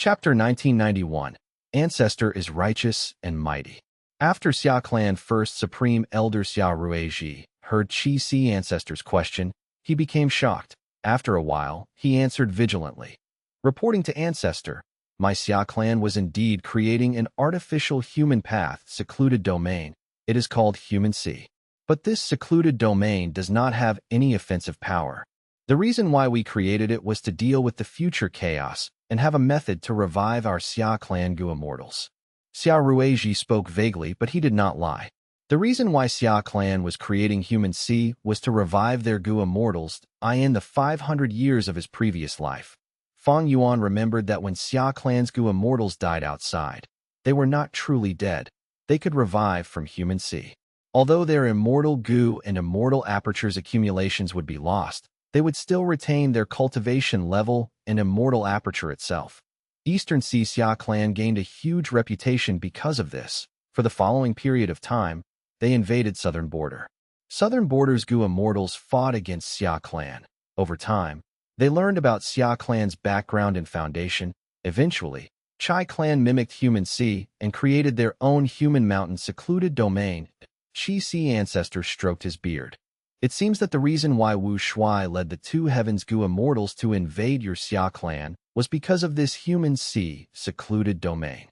Chapter 1991. Ancestor is righteous and mighty. After Xia Clan First Supreme Elder Xia Ruizhi heard Qi Si Ancestor's question, he became shocked. After a while, he answered vigilantly. Reporting to Ancestor, my Xia Clan was indeed creating an artificial human path secluded domain. It is called Human Sea. But this secluded domain does not have any offensive power. The reason why we created it was to deal with the future chaos and have a method to revive our Xia Clan Gu immortals. Xia Ruizhi spoke vaguely, but he did not lie. The reason why Xia Clan was creating Human Sea was to revive their Gu immortals in the 500 years of his previous life. Fang Yuan remembered that when Xia Clan's Gu immortals died outside, they were not truly dead. They could revive from Human Sea. Although their immortal Gu and immortal apertures accumulations would be lost, they would still retain their cultivation level and immortal aperture itself. Eastern Sea Xia Clan gained a huge reputation because of this. For the following period of time, they invaded Southern Border. Southern Border's Gu immortals fought against Xia Clan. Over time, they learned about Xia Clan's background and foundation. Eventually, Chai Clan mimicked Human Sea and created their own human mountain secluded domain. Qi Si Ancestor stroked his beard. It seems that the reason why Wu Shuai led the two Heavens Gu immortals to invade your Xia Clan was because of this Human Sea secluded domain.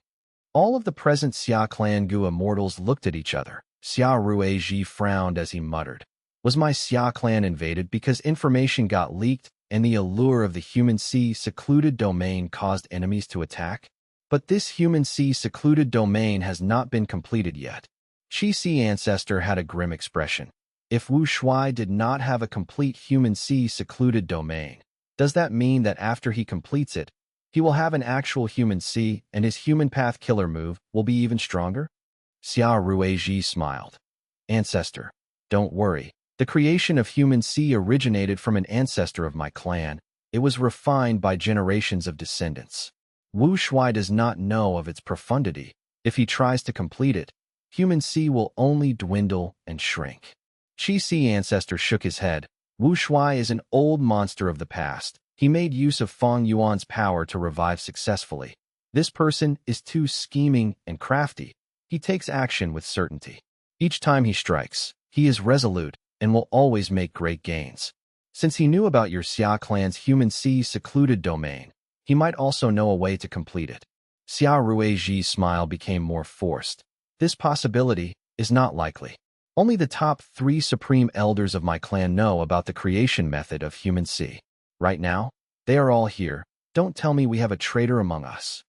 All of the present Xia Clan Gu immortals looked at each other. Xia Ruizhi frowned as he muttered. Was my Xia Clan invaded because information got leaked and the allure of the Human Sea secluded domain caused enemies to attack? But this Human Sea secluded domain has not been completed yet. Qi Si Ancestor had a grim expression. If Wu Shuai did not have a complete Human Sea secluded domain, does that mean that after he completes it, he will have an actual Human Sea and his human path killer move will be even stronger? Xia Ruizhi smiled. Ancestor, don't worry. The creation of Human Sea originated from an ancestor of my clan. It was refined by generations of descendants. Wu Shuai does not know of its profundity. If he tries to complete it, Human Sea will only dwindle and shrink. Qi Si Ancestor shook his head. Wu Shuai is an old monster of the past. He made use of Fong Yuan's power to revive successfully. This person is too scheming and crafty. He takes action with certainty. Each time he strikes, he is resolute and will always make great gains. Since he knew about your Xia Clan's Human Sea secluded domain, he might also know a way to complete it. Xia Ruizhi's smile became more forced. This possibility is not likely. Only the top 3 supreme elders of my clan know about the creation method of Human Sea. Right now, they are all here. Don't tell me we have a traitor among us.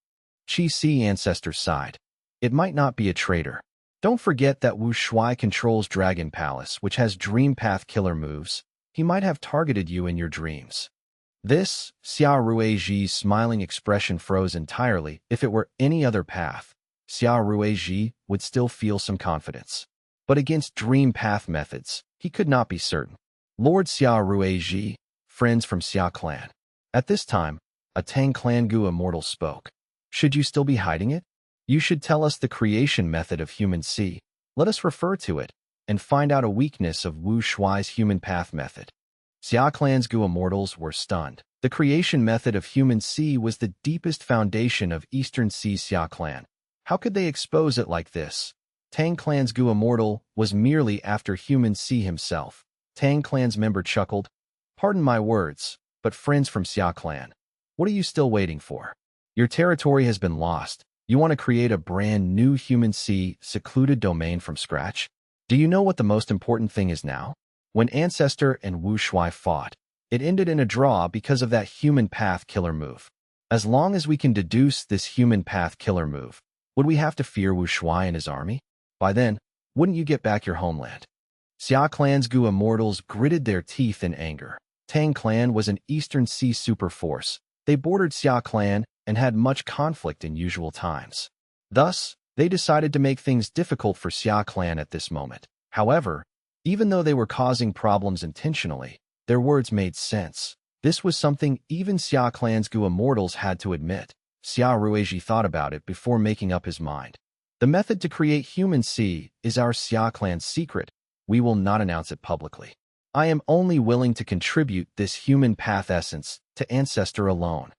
Qi Si Ancestor sighed. It might not be a traitor. Don't forget that Wu Shuai controls Dragon Palace, which has Dream Path killer moves. He might have targeted you in your dreams. This, Xia Ruizhi's smiling expression froze entirely. If it were any other path, Xia Ruizhi would still feel some confidence. But against Dream Path methods, he could not be certain. Lord Xia Ruizhi, friends from Xia Clan. At this time, a Tang Clan Gu immortal spoke. Should you still be hiding it? You should tell us the creation method of Human Sea. Let us refer to it and find out a weakness of Wu Shuai's Human Path method. Xia Clan's Gu immortals were stunned. The creation method of Human Sea was the deepest foundation of Eastern Sea Xia Clan. How could they expose it like this? Tang Clan's Gu immortal was merely after Human Sea himself. Tang Clan's member chuckled. Pardon my words, but friends from Xia Clan, what are you still waiting for? Your territory has been lost. You want to create a brand new Human Sea secluded domain from scratch? Do you know what the most important thing is now? When Ancestor and Wu Shuai fought, it ended in a draw because of that Human Path killer move. As long as we can deduce this Human Path killer move, would we have to fear Wu Shuai and his army? By then, wouldn't you get back your homeland? Xia Clan's Gu immortals gritted their teeth in anger. Tang Clan was an Eastern Sea superforce. They bordered Xia Clan and had much conflict in usual times. Thus, they decided to make things difficult for Xia Clan at this moment. However, even though they were causing problems intentionally, their words made sense. This was something even Xia Clan's Gu immortals had to admit. Xia Ruizhi thought about it before making up his mind. The method to create Human Sea is our Xia Clan's secret. We will not announce it publicly. I am only willing to contribute this human path essence to Ancestor alone.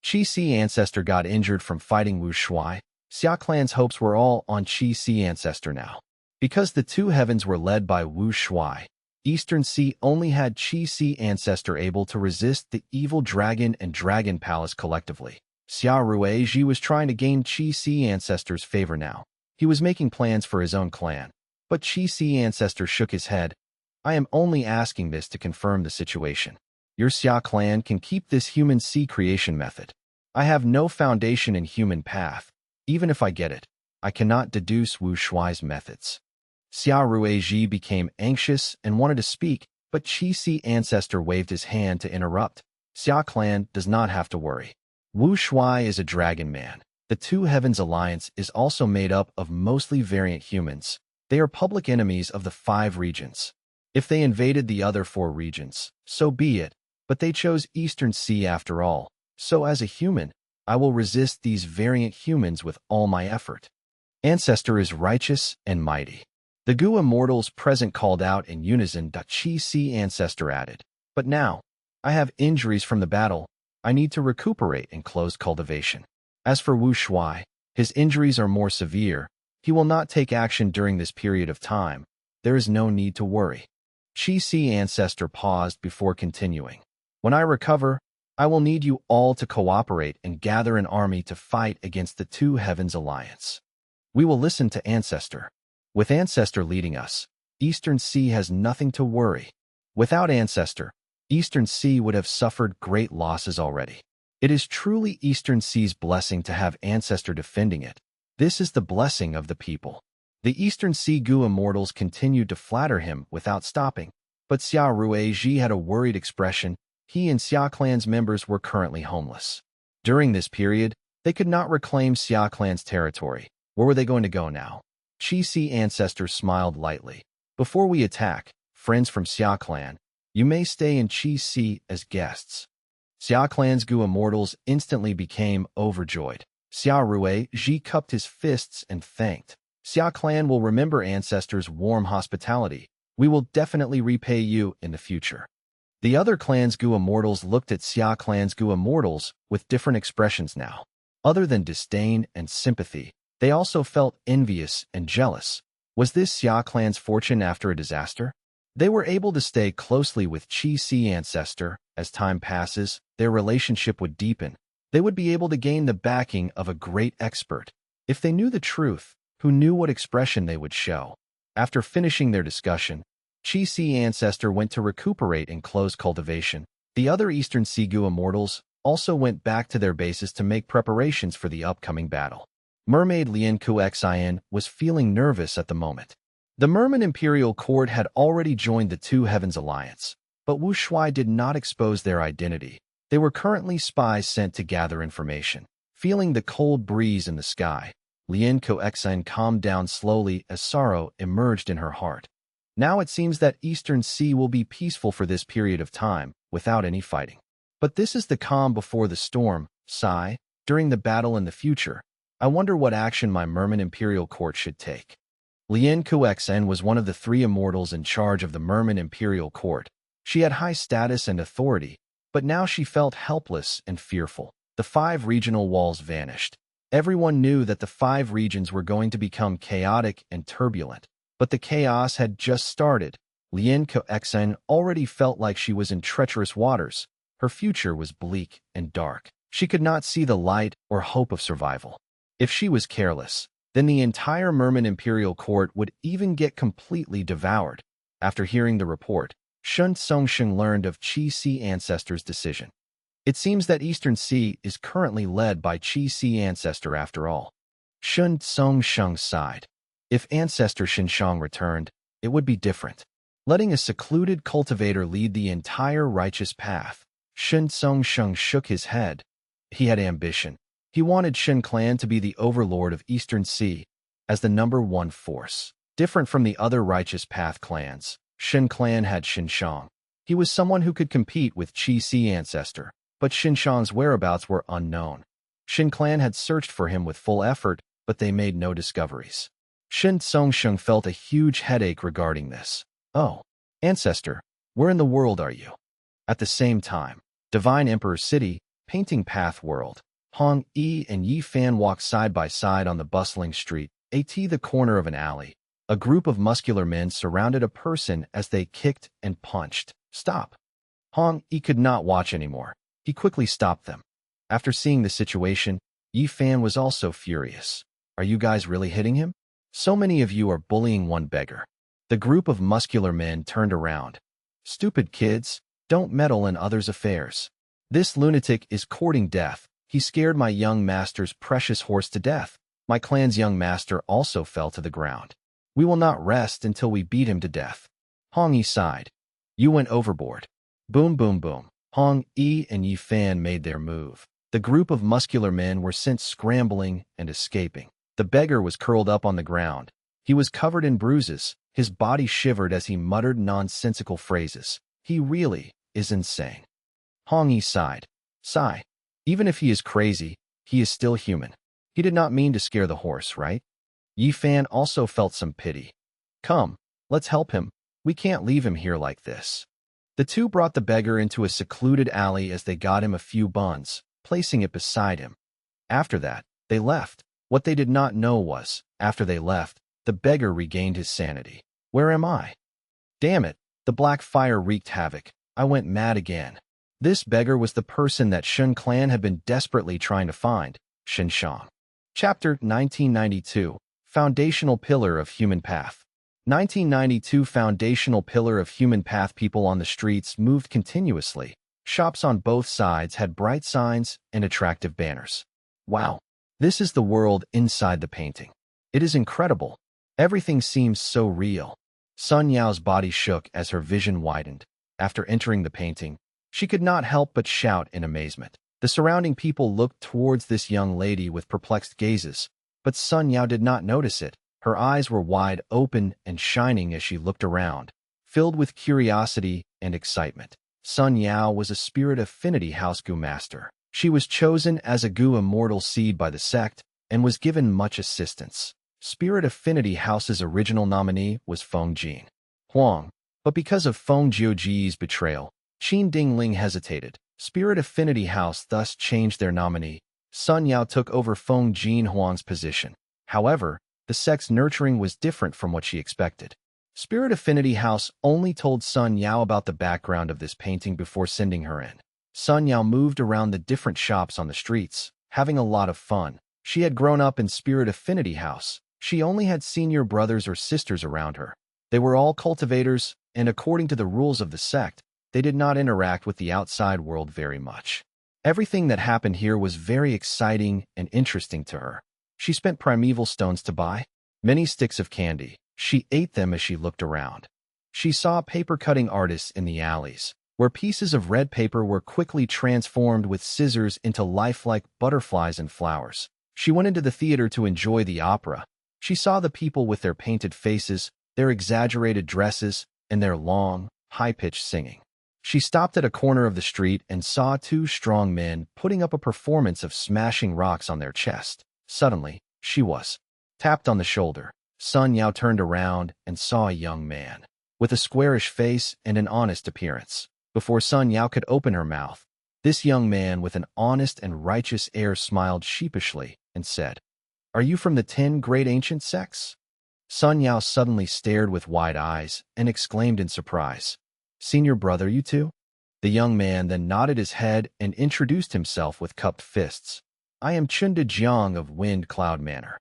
Qi Si ancestor got injured from fighting Wu Shuai. Xia clan's hopes were all on Qi Si ancestor now. Because the two heavens were led by Wu Shuai, Eastern Sea only had Qi Si ancestor able to resist the evil dragon and dragon palace collectively. Xia Ruizhi was trying to gain Qi Si ancestor's favor now. He was making plans for his own clan. But Qi Si ancestor shook his head. I am only asking this to confirm the situation. Your Xia clan can keep this human sea creation method. I have no foundation in human path. Even if I get it, I cannot deduce Wu Shuai's methods. Xia Ruizhi became anxious and wanted to speak, but Qi Si ancestor waved his hand to interrupt. Xia clan does not have to worry. Wu Shuai is a dragon man. The Two Heavens Alliance is also made up of mostly variant humans. They are public enemies of the 5 regions. If they invaded the other 4 regions, so be it, but they chose Eastern Sea after all. So as a human, I will resist these variant humans with all my effort. Ancestor is righteous and mighty. The Gu immortals present called out in unison. Qi Si ancestor added. But now, I have injuries from the battle. I need to recuperate and close cultivation. As for Wu Shuai, his injuries are more severe. He will not take action during this period of time. There is no need to worry. Qi Si ancestor paused before continuing. When I recover, I will need you all to cooperate and gather an army to fight against the Two Heavens Alliance. We will listen to Ancestor. With Ancestor leading us, Eastern Sea has nothing to worry. Without Ancestor, Eastern Sea would have suffered great losses already. It is truly Eastern Sea's blessing to have Ancestor defending it. This is the blessing of the people. The Eastern Sea Gu immortals continued to flatter him without stopping, but Xia Ruizhi had a worried expression. He and Xia clan's members were currently homeless. During this period, they could not reclaim Xia clan's territory. Where were they going to go now? Qi Si ancestor smiled lightly. Before we attack, friends from Xia clan, you may stay in Qi Si as guests. Xia clan's Gu immortals instantly became overjoyed. Xia Ruizhi cupped his fists and thanked. Xia clan will remember ancestors' warm hospitality. We will definitely repay you in the future. The other clan's Gu immortals looked at Xia clan's Gu immortals with different expressions now. Other than disdain and sympathy, they also felt envious and jealous. Was this Xia clan's fortune after a disaster? They were able to stay closely with Qi Si ancestor. As time passes, their relationship would deepen. They would be able to gain the backing of a great expert. If they knew the truth, who knew what expression they would show? After finishing their discussion, Qi Si ancestor went to recuperate and close cultivation. The other Eastern Sea Gu immortals also went back to their bases to make preparations for the upcoming battle. Mermaid Lian Xin was feeling nervous at the moment. The Merman Imperial Court had already joined the Two Heavens Alliance, but Wu Shuai did not expose their identity. They were currently spies sent to gather information. Feeling the cold breeze in the sky, Lian Xin calmed down slowly as sorrow emerged in her heart. Now it seems that Eastern Sea will be peaceful for this period of time, without any fighting. But this is the calm before the storm, sigh. During the battle in the future, I wonder what action my Merman Imperial Court should take. Lian Xin was one of the 3 immortals in charge of the Merman Imperial Court. She had high status and authority, but now she felt helpless and fearful. The 5 regional walls vanished. Everyone knew that the 5 regions were going to become chaotic and turbulent. But the chaos had just started. Lian Xin already felt like she was in treacherous waters. Her future was bleak and dark. She could not see the light or hope of survival. If she was careless, then the entire Merman Imperial Court would even get completely devoured. After hearing the report, Shun Songsheng learned of Qi Si ancestor's decision. It seems that Eastern Sea is currently led by Qi Si ancestor after all. Shun Songsheng sighed. If Ancestor Xinshang returned, it would be different. Letting a secluded cultivator lead the entire righteous path. Shen Songsheng shook his head. He had ambition. He wanted Shen clan to be the overlord of Eastern Sea as the #1 force. Different from the other righteous path clans, Shen clan had Xinshang. He was someone who could compete with Qi Si ancestor, but Xinshang's whereabouts were unknown. Shen clan had searched for him with full effort, but they made no discoveries. Shen Songsheng felt a huge headache regarding this. Oh, ancestor, where in the world are you? At the same time, Divine Emperor City, Painting Path World. Hong Yi and Yi Fan walked side by side on the bustling street, at the corner of an alley. A group of muscular men surrounded a person as they kicked and punched. Stop. Hong Yi could not watch anymore. He quickly stopped them. After seeing the situation, Yi Fan was also furious. Are you guys really hitting him? So many of you are bullying one beggar. The group of muscular men turned around. Stupid kids, don't meddle in others' affairs. This lunatic is courting death. He scared my young master's precious horse to death. My clan's young master also fell to the ground. We will not rest until we beat him to death. Hong Yi sighed. You went overboard. Boom, boom, boom. Hong Yi and Yi Fan made their move. The group of muscular men were sent scrambling and escaping. The beggar was curled up on the ground. He was covered in bruises. His body shivered as he muttered nonsensical phrases. He really is insane. Hong Yi sighed. Sigh. Even if he is crazy, he is still human. He did not mean to scare the horse, right? Yi Fan also felt some pity. Come, let's help him. We can't leave him here like this. The two brought the beggar into a secluded alley as they got him a few buns, placing it beside him. After that, they left. What they did not know was, after they left, the beggar regained his sanity. Where am I? Damn it, the black fire wreaked havoc. I went mad again. This beggar was the person that Shun clan had been desperately trying to find, Shen Shang. Chapter 1992, Foundational Pillar of Human Path. 1992 Foundational Pillar of Human Path. People on the streets moved continuously. Shops on both sides had bright signs and attractive banners. Wow, this is the world inside the painting. It is incredible. Everything seems so real. Sun Yao's body shook as her vision widened. After entering the painting, she could not help but shout in amazement. The surrounding people looked towards this young lady with perplexed gazes, but Sun Yao did not notice it. Her eyes were wide open and shining as she looked around, filled with curiosity and excitement. Sun Yao was a Spirit Affinity House Gu Master. She was chosen as a Gu Immortal Seed by the sect and was given much assistance. Spirit Affinity House's original nominee was Feng Jin Huang, but because of Feng Jiuji's betrayal, Qin Dingling hesitated. Spirit Affinity House thus changed their nominee. Sun Yao took over Feng Jin Huang's position. However, the sect's nurturing was different from what she expected. Spirit Affinity House only told Sun Yao about the background of this painting before sending her in. Sun Yao moved around the different shops on the streets, having a lot of fun. She had grown up in Spirit Affinity House. She only had senior brothers or sisters around her. They were all cultivators, and according to the rules of the sect, they did not interact with the outside world very much. Everything that happened here was very exciting and interesting to her. She spent primeval stones to buy many sticks of candy. She ate them as she looked around. She saw paper-cutting artists in the alleys, where pieces of red paper were quickly transformed with scissors into lifelike butterflies and flowers. She went into the theater to enjoy the opera. She saw the people with their painted faces, their exaggerated dresses, and their long, high-pitched singing. She stopped at a corner of the street and saw two strong men putting up a performance of smashing rocks on their chest. Suddenly, she was tapped on the shoulder. Sun Yao turned around and saw a young man with a squarish face and an honest appearance. Before Sun Yao could open her mouth, this young man with an honest and righteous air smiled sheepishly and said, "Are you from the 10 great ancient sects?" Sun Yao suddenly stared with wide eyes and exclaimed in surprise, "Senior brother, you too?" The young man then nodded his head and introduced himself with cupped fists. "I am Chunda Jiang of Wind Cloud Manor."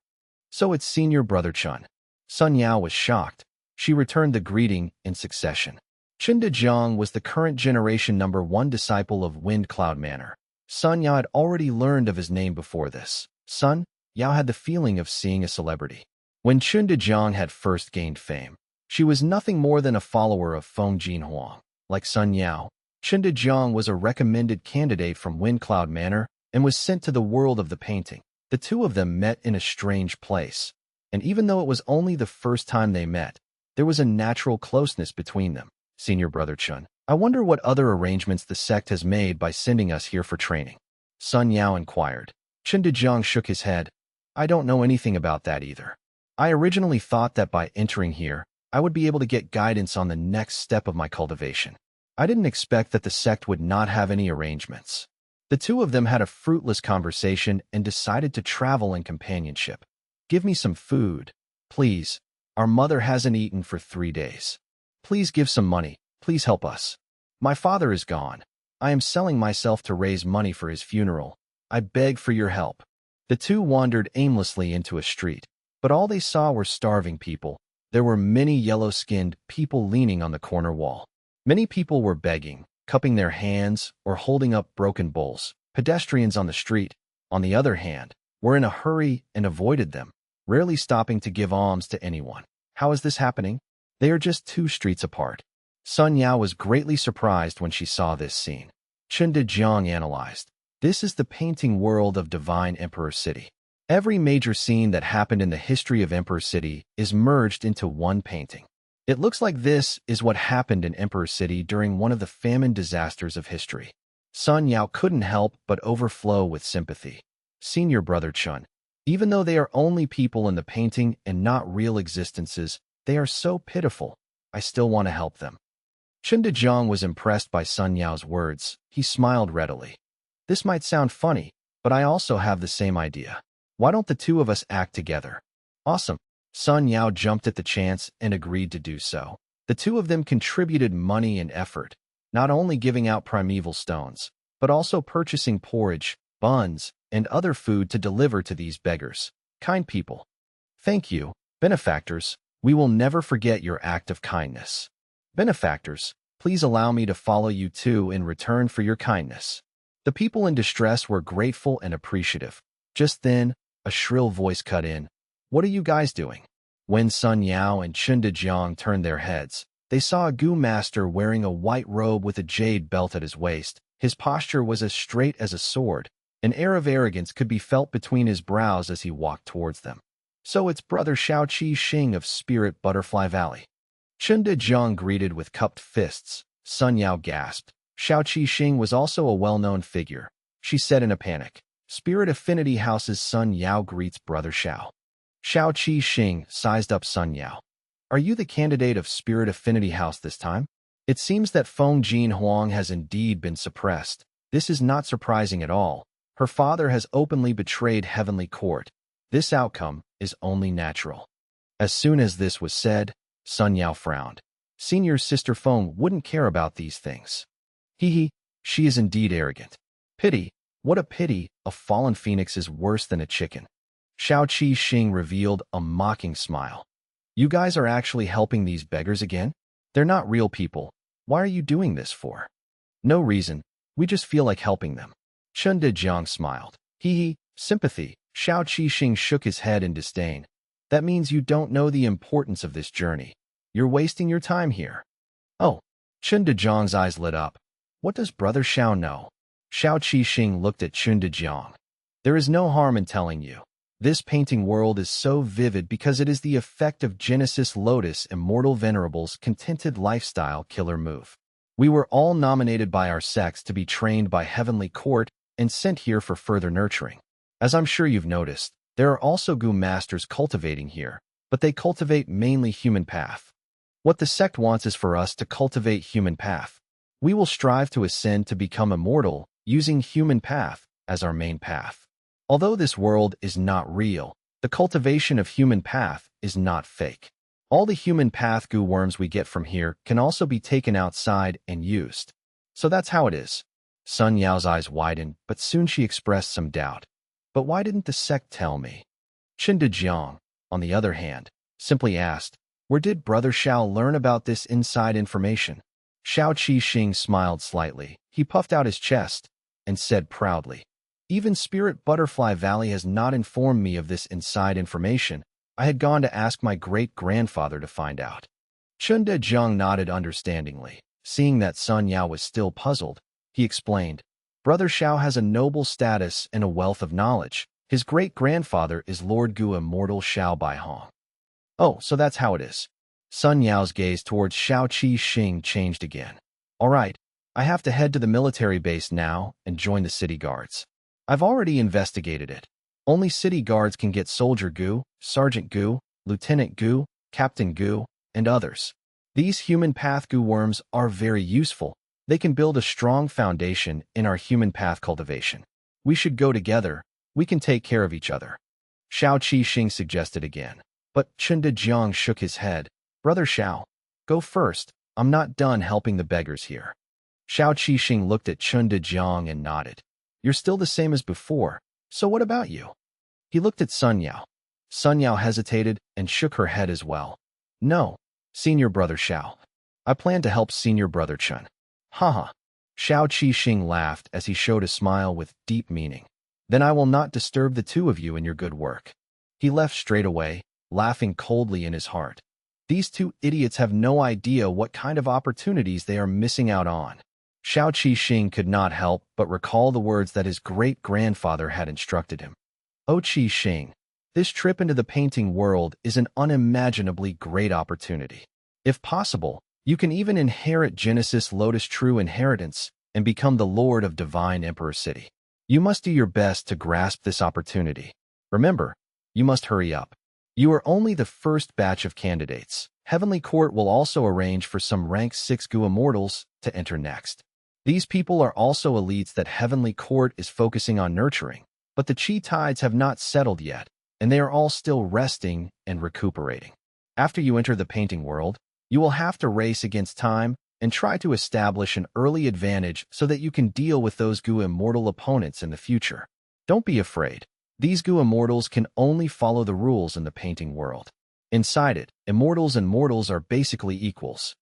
"So it's senior brother Chun." Sun Yao was shocked. She returned the greeting in succession. Chunda Jiang was the current generation #1 disciple of Wind Cloud Manor. Sun Yao had already learned of his name before this. Sun Yao had the feeling of seeing a celebrity. When Chunda Jiang had first gained fame, she was nothing more than a follower of Feng Jin Huang. Like Sun Yao, Chunda Jiang was a recommended candidate from Wind Cloud Manor and was sent to the world of the painting. The two of them met in a strange place, and even though it was only the first time they met, there was a natural closeness between them. "Senior brother Chun, I wonder what other arrangements the sect has made by sending us here for training?" Sun Yao inquired. Chunda Jiang shook his head. "I don't know anything about that either. I originally thought that by entering here, I would be able to get guidance on the next step of my cultivation. I didn't expect that the sect would not have any arrangements." The two of them had a fruitless conversation and decided to travel in companionship. Give me some food, please. Our mother hasn't eaten for 3 days. Please give some money. Please help us. My father is gone. I am selling myself to raise money for his funeral. I beg for your help. The two wandered aimlessly into a street, but all they saw were starving people. There were many yellow-skinned people leaning on the corner wall. Many people were begging, cupping their hands, or holding up broken bowls. Pedestrians on the street, on the other hand, were in a hurry and avoided them, rarely stopping to give alms to anyone. How is this happening? They are just 2 streets apart. Sun Yao was greatly surprised when she saw this scene. De analyzed. This is the painting world of Divine Emperor City. Every major scene that happened in the history of Emperor City is merged into one painting. It looks like this is what happened in Emperor City during one of the famine disasters of history. Sun Yao couldn't help but overflow with sympathy. Senior brother Chun. Even though they are only people in the painting and not real existences, they are so pitiful. I still want to help them. Chun was impressed by Sun Yao's words. He smiled readily. This might sound funny, but I also have the same idea. Why don't the two of us act together? Awesome. Sun Yao jumped at the chance and agreed to do so. The two of them contributed money and effort, not only giving out primeval stones, but also purchasing porridge, buns, and other food to deliver to these beggars. Kind people. Thank you, benefactors. We will never forget your act of kindness. Benefactors, please allow me to follow you too in return for your kindness. The people in distress were grateful and appreciative. Just then, a shrill voice cut in. What are you guys doing? When Sun Yao and Chun turned their heads, they saw a Gu master wearing a white robe with a jade belt at his waist. His posture was as straight as a sword. An air of arrogance could be felt between his brows as he walked towards them. So it's Brother Shao Qi Xing of Spirit Butterfly Valley. Chun greeted with cupped fists. Sun Yao gasped. Shao Qi Xing was also a well-known figure. She said in a panic. Spirit Affinity House's Sun Yao greets Brother Shao. Shao Qi Xing sized up Sun Yao. Are you the candidate of Spirit Affinity House this time? It seems that Feng Huang has indeed been suppressed. This is not surprising at all. Her father has openly betrayed Heavenly Court. This outcome is only natural. As soon as this was said, Sun Yao frowned. Senior Sister Feng wouldn't care about these things. She is indeed arrogant. Pity, what a pity, a fallen phoenix is worse than a chicken. Shao Qi Xing revealed a mocking smile. You guys are actually helping these beggars again? They're not real people. Why are you doing this for? No reason, we just feel like helping them. Chun smiled. Sympathy. Shao Qi Xing shook his head in disdain. That means you don't know the importance of this journey. You're wasting your time here. Oh, Chun eyes lit up. What does Brother Shao know? Shao Qi Xing looked at Chun. There is no harm in telling you. This painting world is so vivid because it is the effect of Genesis Lotus Immortal Venerable's contented lifestyle killer move. We were all nominated by our sects to be trained by Heavenly Court and sent here for further nurturing. As I'm sure you've noticed, there are also Gu masters cultivating here, but they cultivate mainly human path. What the sect wants is for us to cultivate human path. We will strive to ascend to become immortal using human path as our main path. Although this world is not real, the cultivation of human path is not fake. All the human path goo worms we get from here can also be taken outside and used. So that's how it is. Sun Yao's eyes widened, but soon she expressed some doubt. But why didn't the sect tell me? Chun, on the other hand, simply asked, where did Brother Shao learn about this inside information? Shao Qi Xing smiled slightly. He puffed out his chest and said proudly, even Spirit Butterfly Valley has not informed me of this inside information. I had gone to ask my great-grandfather to find out. Chun nodded understandingly. Seeing that Sun Yao was still puzzled, he explained, Brother Shao has a noble status and a wealth of knowledge. His great-grandfather is Lord Gu Immortal Shao Baihong. Oh, so that's how it is. Sun Yao's gaze towards Shao Qi Xing changed again. All right, I have to head to the military base now and join the city guards. I've already investigated it. Only city guards can get Soldier Gu, Sergeant Gu, Lieutenant Gu, Captain Gu, and others. These human path Gu worms are very useful. They can build a strong foundation in our human path cultivation. We should go together. We can take care of each other. Xiao Qixing suggested again. But Chen Dejiang shook his head. Brother Xiao, go first. I'm not done helping the beggars here. Xiao Qixing looked at Chen Dejiang and nodded. You're still the same as before, so what about you? He looked at Sun Yao. Sun Yao hesitated and shook her head as well. No, senior brother Xiao. I plan to help senior brother Chen. Haha. Xiao Qixing laughed as he showed a smile with deep meaning. Then I will not disturb the two of you in your good work. He left straight away, laughing coldly in his heart. These two idiots have no idea what kind of opportunities they are missing out on. Xiao Qixing could not help but recall the words that his great-grandfather had instructed him. Oh Qixing, this trip into the painting world is an unimaginably great opportunity. If possible, you can even inherit Genesis Lotus True Inheritance and become the Lord of Divine Emperor City. You must do your best to grasp this opportunity. Remember, you must hurry up. You are only the first batch of candidates. Heavenly Court will also arrange for some rank 6 Gu immortals to enter next. These people are also elites that Heavenly Court is focusing on nurturing, but the Qi tides have not settled yet, and they are all still resting and recuperating. After you enter the painting world, you will have to race against time and try to establish an early advantage so that you can deal with those Gu immortal opponents in the future. Don't be afraid. These Gu immortals can only follow the rules in the painting world. Inside it, immortals and mortals are basically equals.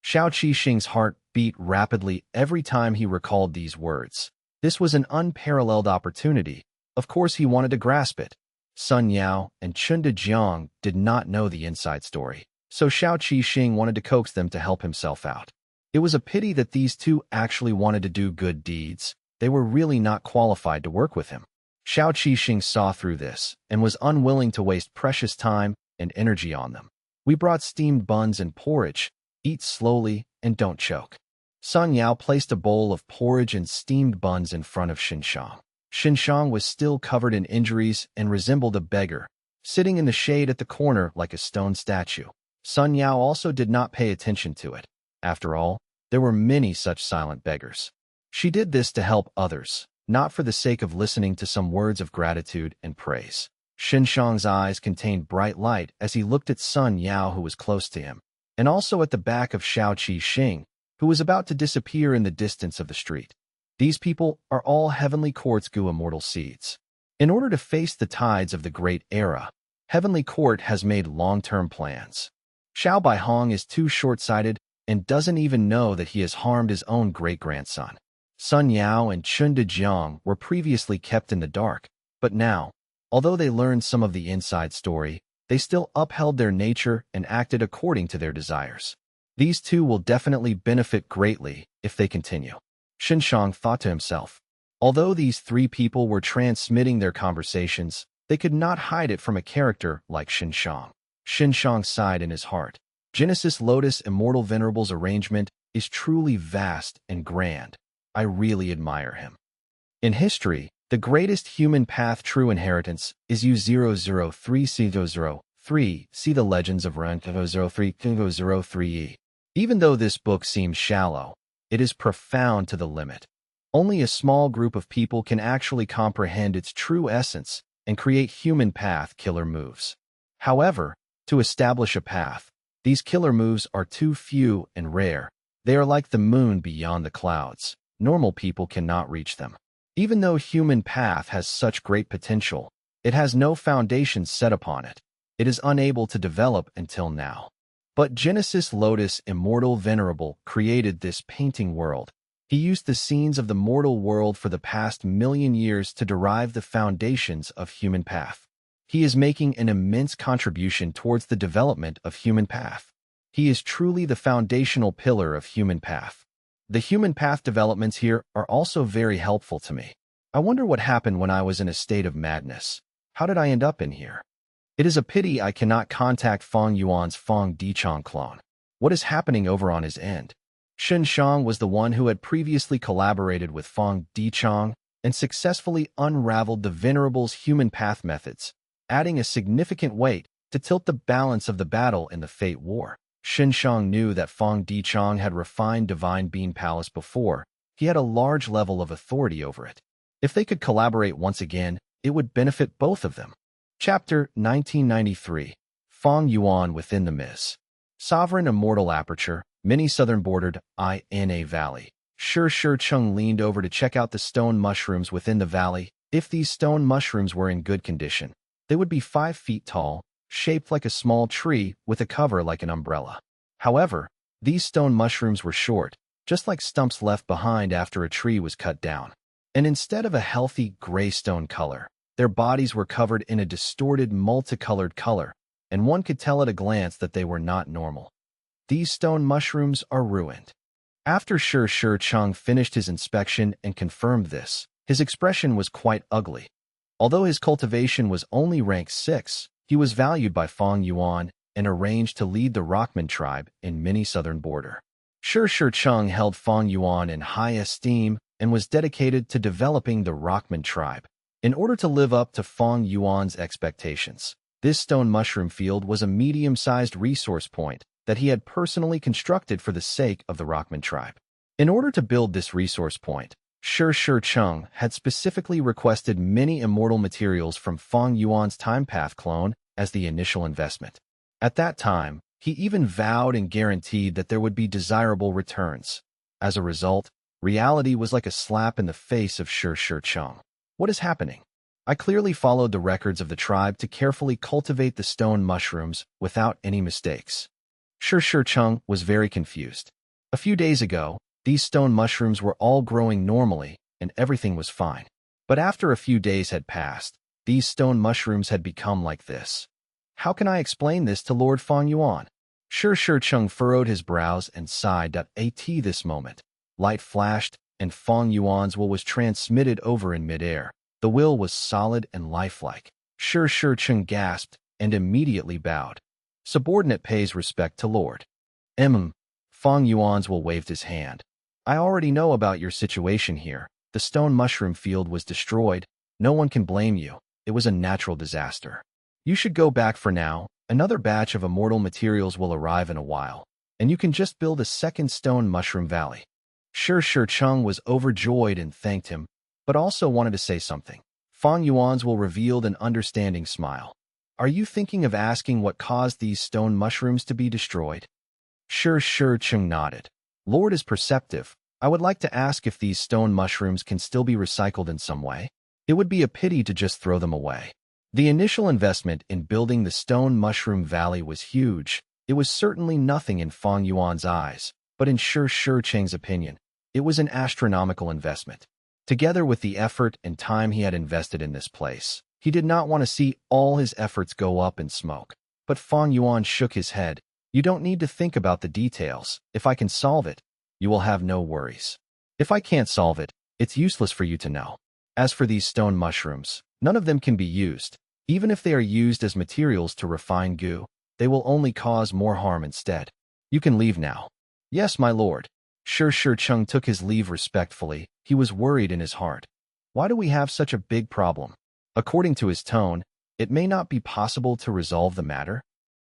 Xiao Qixing's heart beat rapidly every time he recalled these words. This was an unparalleled opportunity. Of course he wanted to grasp it. Sun Yao and Chen Dejiang did not know the inside story, so Xiao Qixing wanted to coax them to help himself out. It was a pity that these two actually wanted to do good deeds. They were really not qualified to work with him. Xiao Qixing saw through this and was unwilling to waste precious time and energy on them. We brought steamed buns and porridge. Eat slowly and don't choke. Sun Yao placed a bowl of porridge and steamed buns in front of Xinshang. Xinshang was still covered in injuries and resembled a beggar, sitting in the shade at the corner like a stone statue. Sun Yao also did not pay attention to it. After all, there were many such silent beggars. She did this to help others, not for the sake of listening to some words of gratitude and praise. Xinshang's eyes contained bright light as he looked at Sun Yao, who was close to him, and also at the back of Xiao Qixing, who was about to disappear in the distance of the street. These people are all Heavenly Court's Gu immortal seeds. In order to face the tides of the Great Era, Heavenly Court has made long-term plans. Xiao Baihong is too short-sighted and doesn't even know that he has harmed his own great-grandson. Sun Yao and Chen Dejiang were previously kept in the dark, but now, although they learned some of the inside story, they still upheld their nature and acted according to their desires. These two will definitely benefit greatly if they continue. Xinshang thought to himself. Although these three people were transmitting their conversations, they could not hide it from a character like Xinshang. Xinshang sighed in his heart. Genesis Lotus Immortal Venerable's arrangement is truly vast and grand. I really admire him. In history, the greatest human path true inheritance is U003C003. See the Legends of Ren-003-003E. Even though this book seems shallow, it is profound to the limit. Only a small group of people can actually comprehend its true essence and create human path killer moves. However, to establish a path, these killer moves are too few and rare. They are like the moon beyond the clouds. Normal people cannot reach them. Even though human path has such great potential, it has no foundation set upon it. It is unable to develop until now. But Genesis Lotus Immortal Venerable created this painting world. He used the scenes of the mortal world for the past million years to derive the foundations of human path. He is making an immense contribution towards the development of human path. He is truly the foundational pillar of human path. The human path developments here are also very helpful to me. I wonder what happened when I was in a state of madness. How did I end up in here? It is a pity I cannot contact Fang Yuan's Fang Dichang clone. What is happening over on his end? Xinshang was the one who had previously collaborated with Fang Dichang and successfully unraveled the Venerable's human path methods, adding a significant weight to tilt the balance of the battle in the Fate War. Xinshang knew that Fong Dichang had refined Divine Being Palace before. He had a large level of authority over it. If they could collaborate once again, it would benefit both of them. Chapter 1993. Fong Yuan within the Miz. Sovereign Immortal Aperture, mini southern-bordered INA Valley. Shi Cheng leaned over to check out the stone mushrooms within the valley. If these stone mushrooms were in good condition, they would be 5 feet tall, shaped like a small tree with a cover like an umbrella. However, these stone mushrooms were short, just like stumps left behind after a tree was cut down. And instead of a healthy gray stone color, their bodies were covered in a distorted multicolored color, and one could tell at a glance that they were not normal. These stone mushrooms are ruined. After Shi Cheng finished his inspection and confirmed this, his expression was quite ugly. Although his cultivation was only rank 6, he was valued by Fong Yuan and arranged to lead the Rockman tribe in mini southern border. Shi Cheng held Fong Yuan in high esteem and was dedicated to developing the Rockman tribe. In order to live up to Fong Yuan's expectations, this stone mushroom field was a medium-sized resource point that he had personally constructed for the sake of the Rockman tribe. In order to build this resource point, Shi Cheng had specifically requested many immortal materials from Fong Yuan's time path clone as the initial investment. At that time, he even vowed and guaranteed that there would be desirable returns. As a result, reality was like a slap in the face of Shi Cheng. What is happening? I clearly followed the records of the tribe to carefully cultivate the stone mushrooms without any mistakes. Shi Cheng was very confused. A few days ago, these stone mushrooms were all growing normally and everything was fine. But after a few days had passed, these stone mushrooms had become like this. How can I explain this to Lord Fong Yuan? Shi Cheng furrowed his brows and sighed. At this moment, light flashed and Fong Yuan's will was transmitted over in midair. The will was solid and lifelike. Shi Cheng gasped and immediately bowed. Subordinate pays respect to Lord. Fong Yuan's will waved his hand. I already know about your situation here. The stone mushroom field was destroyed. No one can blame you. It was a natural disaster. You should go back for now. Another batch of immortal materials will arrive in a while, and you can just build a second stone mushroom valley. Shi Cheng was overjoyed and thanked him, but also wanted to say something. Fong Yuan's will revealed an understanding smile. Are you thinking of asking what caused these stone mushrooms to be destroyed? Shi Cheng nodded. Lord is perceptive. I would like to ask if these stone mushrooms can still be recycled in some way. It would be a pity to just throw them away. The initial investment in building the stone mushroom valley was huge. It was certainly nothing in Fong Yuan's eyes, but in Shi Cheng's opinion, it was an astronomical investment. Together with the effort and time he had invested in this place, he did not want to see all his efforts go up in smoke. But Fong Yuan shook his head. You don't need to think about the details. If I can solve it, you will have no worries. If I can't solve it, it's useless for you to know. As for these stone mushrooms, none of them can be used. Even if they are used as materials to refine goo, they will only cause more harm instead. You can leave now. Yes, my lord. Shi Cheng took his leave respectfully. He was worried in his heart. Why do we have such a big problem? According to his tone, it may not be possible to resolve the matter.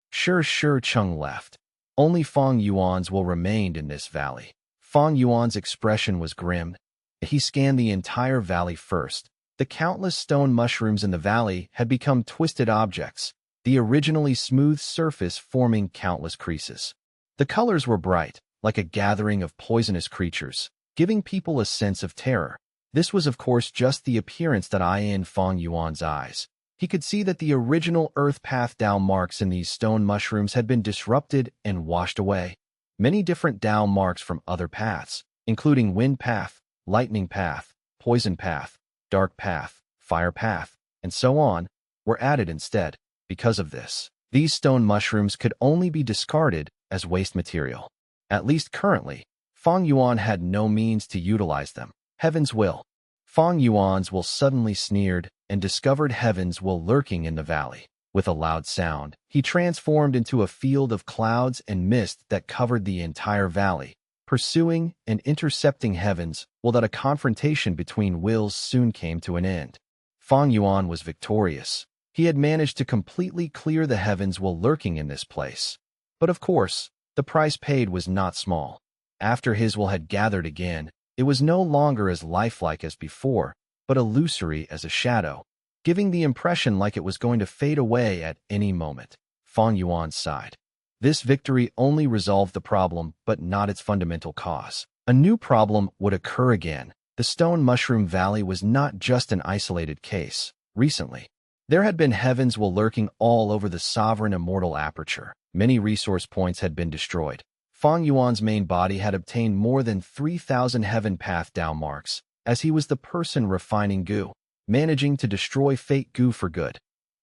Shi Cheng left. Only Fong Yuan's will remained in this valley. Fong Yuan's expression was grim. He scanned the entire valley first. The countless stone mushrooms in the valley had become twisted objects, the originally smooth surface forming countless creases. The colors were bright, like a gathering of poisonous creatures, giving people a sense of terror. This was of course just the appearance that in Fong Yuan's eyes. He could see that the original earth path Dao marks in these stone mushrooms had been disrupted and washed away. Many different Dao marks from other paths, including wind path, lightning path, poison path, dark path, fire path, and so on, were added instead. Because of this, these stone mushrooms could only be discarded as waste material. At least currently, Fong Yuan had no means to utilize them. Heaven's will. Fong Yuan's will suddenly sneered and discovered Heaven's will lurking in the valley. With a loud sound, he transformed into a field of clouds and mist that covered the entire valley, pursuing and intercepting Heaven's will. That a confrontation between wills soon came to an end. Fong Yuan was victorious. He had managed to completely clear the Heaven's will lurking in this place. But of course, The price paid was not small. After his will had gathered again, it was no longer as lifelike as before, but illusory as a shadow, giving the impression like it was going to fade away at any moment. Fong Yuan sighed. This victory only resolved the problem, but not its fundamental cause. A new problem would occur again. The Stone Mushroom Valley was not just an isolated case. Recently, there had been heavens will lurking all over the sovereign immortal aperture. Many resource points had been destroyed. Fang Yuan's main body had obtained more than 3,000 heaven path Dao marks, as he was the person refining goo, managing to destroy fake goo for good.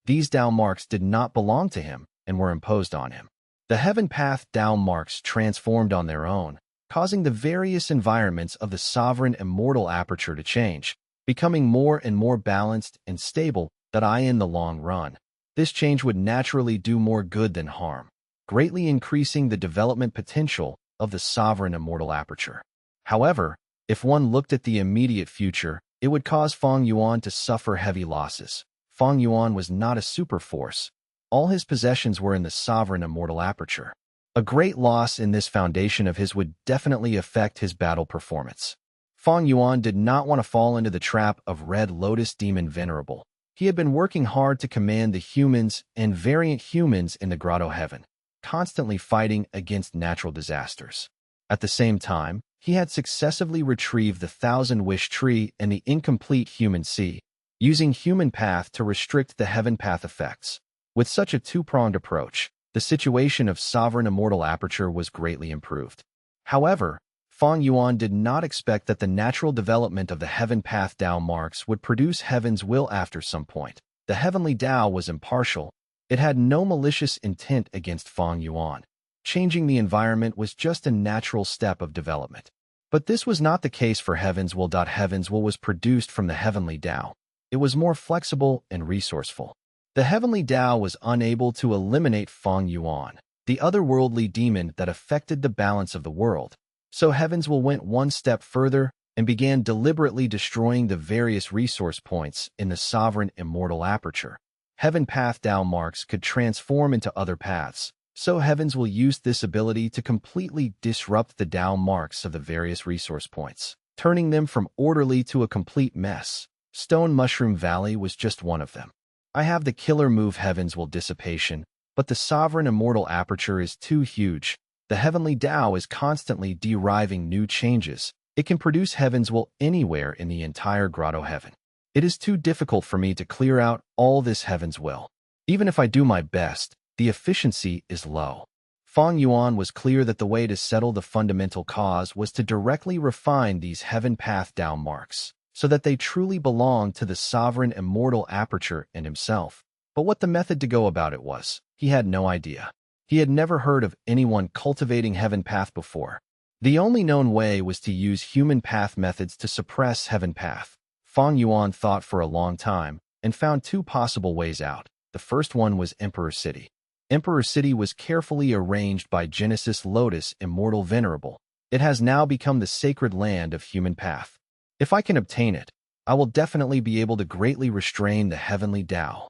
These Dao marks did not belong to him and were imposed on him. The heaven path Dao marks transformed on their own, causing the various environments of the sovereign immortal aperture to change, becoming more and more balanced and stable in the long run. This change would naturally do more good than harm, greatly increasing the development potential of the sovereign immortal aperture. However, if one looked at the immediate future, it would cause Fong Yuan to suffer heavy losses. Fong Yuan was not a superforce. All his possessions were in the sovereign immortal aperture. A great loss in this foundation of his would definitely affect his battle performance. Fong Yuan did not want to fall into the trap of Red Lotus Demon Venerable. He had been working hard to command the humans and variant humans in the grotto heaven, constantly fighting against natural disasters. At the same time, he had successively retrieved the Thousand Wish Tree and the incomplete human sea, using human path to restrict the heaven path effects. With such a two-pronged approach, the situation of sovereign immortal aperture was greatly improved. However, Fong Yuan did not expect that the natural development of the heaven path Dao marks would produce heaven's will after some point. The heavenly Dao was impartial. It had no malicious intent against Fong Yuan. Changing the environment was just a natural step of development. But this was not the case for heaven's will. Heaven's will was produced from the heavenly Dao. It was more flexible and resourceful. The heavenly Dao was unable to eliminate Fong Yuan, the otherworldly demon that affected the balance of the world. So heaven's will went one step further and began deliberately destroying the various resource points in the sovereign immortal aperture. Heaven path Dao marks could transform into other paths, so heavens will use this ability to completely disrupt the Dao marks of the various resource points, turning them from orderly to a complete mess. Stone Mushroom Valley was just one of them. I have the killer move Heaven's Will Dissipation, but the sovereign immortal aperture is too huge. The heavenly Dao is constantly deriving new changes. It can produce Heaven's Will anywhere in the entire grotto heaven. It is too difficult for me to clear out all this Heaven's Will. Even if I do my best, the efficiency is low. Fong Yuan was clear that the way to settle the fundamental cause was to directly refine these heaven path Dao marks, so that they truly belong to the sovereign immortal aperture and himself. But what the method to go about it was, he had no idea. He had never heard of anyone cultivating heaven path before. The only known way was to use human path methods to suppress heaven path. Fong Yuan thought for a long time and found two possible ways out. The first one was Emperor City. Emperor City was carefully arranged by Genesis Lotus Immortal Venerable. It has now become the sacred land of human path. If I can obtain it, I will definitely be able to greatly restrain the heavenly Dao.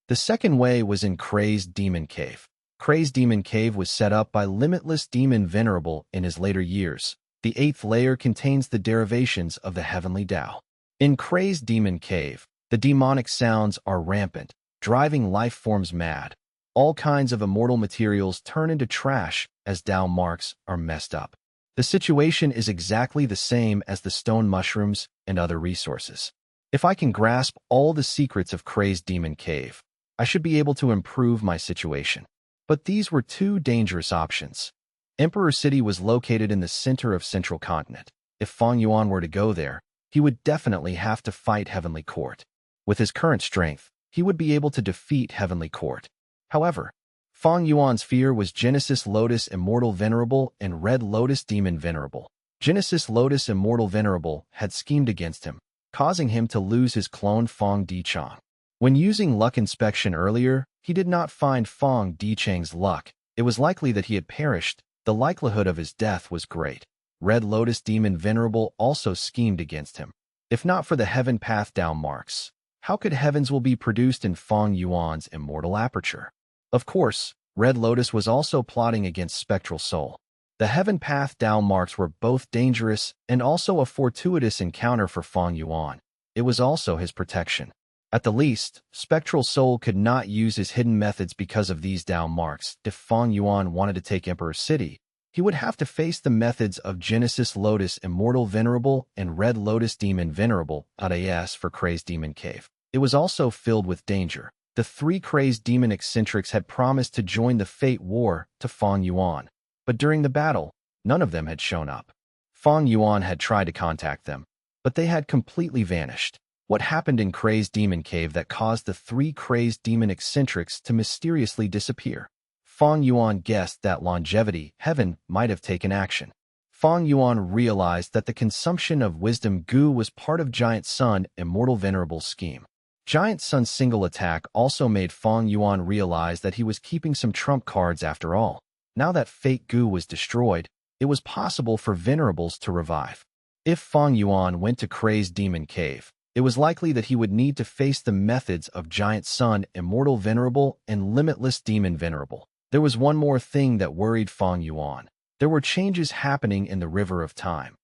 The second way was in Crazed Demon Cave. Crazed Demon Cave was set up by Limitless Demon Venerable in his later years. The 8th layer contains the derivations of the heavenly Dao. In Crazed Demon Cave, the demonic sounds are rampant, driving life forms mad. All kinds of immortal materials turn into trash as Dao marks are messed up. The situation is exactly the same as the stone mushrooms and other resources. If I can grasp all the secrets of Crazed Demon Cave, I should be able to improve my situation. But these were two dangerous options. Emperor City was located in the center of Central Continent. If Fong Yuan were to go there, he would definitely have to fight Heavenly Court. With his current strength, he would be able to defeat Heavenly Court. However, Fong Yuan's fear was Genesis Lotus Immortal Venerable and Red Lotus Demon Venerable. Genesis Lotus Immortal Venerable had schemed against him, causing him to lose his clone Fong Dichang. When using luck inspection earlier, he did not find Fong Dichang's luck. It was likely that he had perished. The likelihood of his death was great. Red Lotus Demon Venerable also schemed against him. If not for the Heaven Path Dao marks, how could Heaven's Will be produced in Fong Yuan's immortal aperture? Of course, Red Lotus was also plotting against Spectral Soul. The Heaven Path down marks were both dangerous and also a fortuitous encounter for Fang Yuan. It was also his protection. At the least, Spectral Soul could not use his hidden methods because of these down marks. If Fang Yuan wanted to take Emperor City, he would have to face the methods of Genesis Lotus Immortal Venerable and Red Lotus Demon Venerable, AS for Crazed Demon Cave. It was also filled with danger. The three crazed demon eccentrics had promised to join the Fate War to Fang Yuan, but during the battle, none of them had shown up. Fang Yuan had tried to contact them, but they had completely vanished. What happened in Crazed Demon Cave that caused the three crazed demon eccentrics to mysteriously disappear? Fang Yuan guessed that longevity, heaven, might have taken action. Fang Yuan realized that the consumption of wisdom goo was part of Giant Sun Immortal Venerable's scheme. Giant Sun's single attack also made Fang Yuan realize that he was keeping some trump cards after all. Now that Fate Goo was destroyed, it was possible for Venerables to revive. If Fang Yuan went to Crazed Demon Cave, it was likely that he would need to face the methods of Giant Sun Immortal Venerable and Limitless Demon Venerable. There was one more thing that worried Fang Yuan. There were changes happening in the River of Time.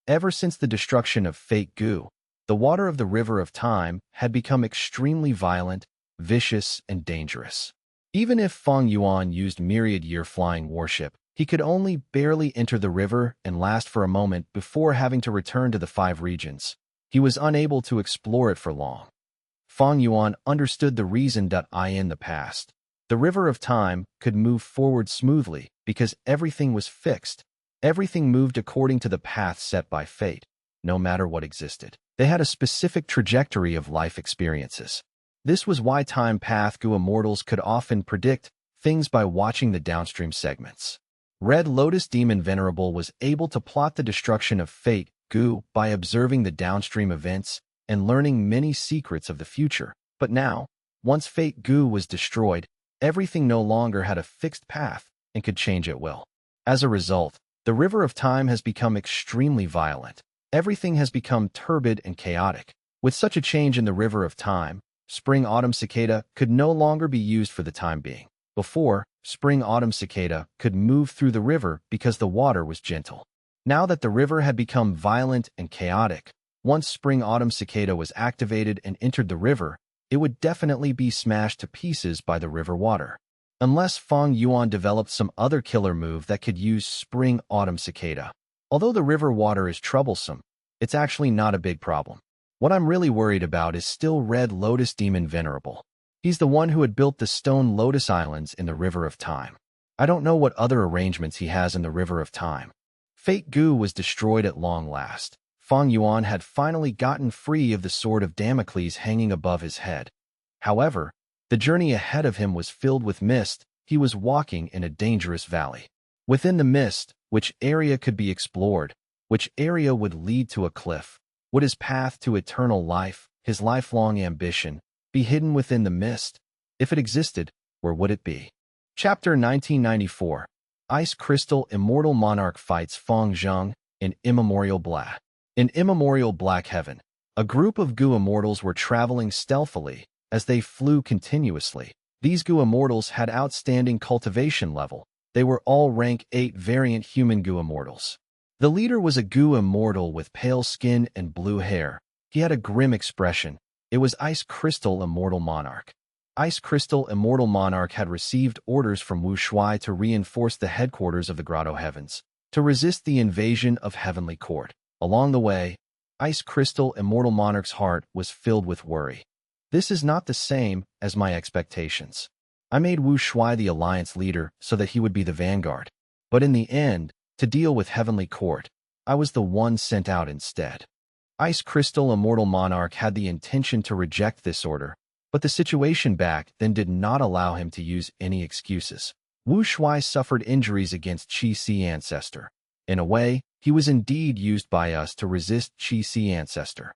Ever since the destruction of Fate Goo, the water of the River of Time had become extremely violent, vicious, and dangerous. Even if Fang Yuan used Myriad Year Flying Warship, he could only barely enter the river and last for a moment before having to return to the 5 regions. He was unable to explore it for long. Fang Yuan understood the reason in the past. The River of Time could move forward smoothly because everything was fixed. Everything moved according to the path set by fate, no matter what existed. They had a specific trajectory of life experiences. This was why Time Path Goo Immortals could often predict things by watching the downstream segments. Red Lotus Demon Venerable was able to plot the destruction of Fate Goo by observing the downstream events and learning many secrets of the future. But now, once Fate Goo was destroyed, everything no longer had a fixed path and could change at will. As a result, the River of Time has become extremely violent. Everything has become turbid and chaotic. With such a change in the River of Time, Spring-Autumn Cicada could no longer be used for the time being. Before, Spring-Autumn Cicada could move through the river because the water was gentle. Now that the river had become violent and chaotic, once Spring-Autumn Cicada was activated and entered the river, it would definitely be smashed to pieces by the river water. Unless Fang Yuan developed some other killer move that could use Spring-Autumn Cicada. Although the river water is troublesome, it's actually not a big problem. What I'm really worried about is still Red Lotus Demon Venerable. He's the one who had built the stone Lotus Islands in the River of Time. I don't know what other arrangements he has in the River of Time. Fate Goo was destroyed at long last. Fang Yuan had finally gotten free of the sword of Damocles hanging above his head. However, the journey ahead of him was filled with mist. He was walking in a dangerous valley. Within the mist, which area could be explored? Which area would lead to a cliff? Would his path to eternal life, his lifelong ambition, be hidden within the mist? If it existed, where would it be? Chapter 1994. Ice Crystal Immortal Monarch fights Feng Zheng in Immemorial Black. In Immemorial Black Heaven, a group of Goo Immortals were traveling stealthily as they flew continuously. These Goo Immortals had outstanding cultivation level. They were all rank 8 variant human Goo Immortals. The leader was a Goo Immortal with pale skin and blue hair. He had a grim expression. It was Ice Crystal Immortal Monarch. Ice Crystal Immortal Monarch had received orders from Wu Shuai to reinforce the headquarters of the Grotto Heavens, to resist the invasion of Heavenly Court. Along the way, Ice Crystal Immortal Monarch's heart was filled with worry. This is not the same as my expectations. I made Wu Shuai the alliance leader so that he would be the vanguard. But in the end, to deal with Heavenly Court, I was the one sent out instead. Ice Crystal Immortal Monarch had the intention to reject this order, but the situation back then did not allow him to use any excuses. Wu Shuai suffered injuries against Qi Si Ancestor. In a way, he was indeed used by us to resist Qi Si Ancestor.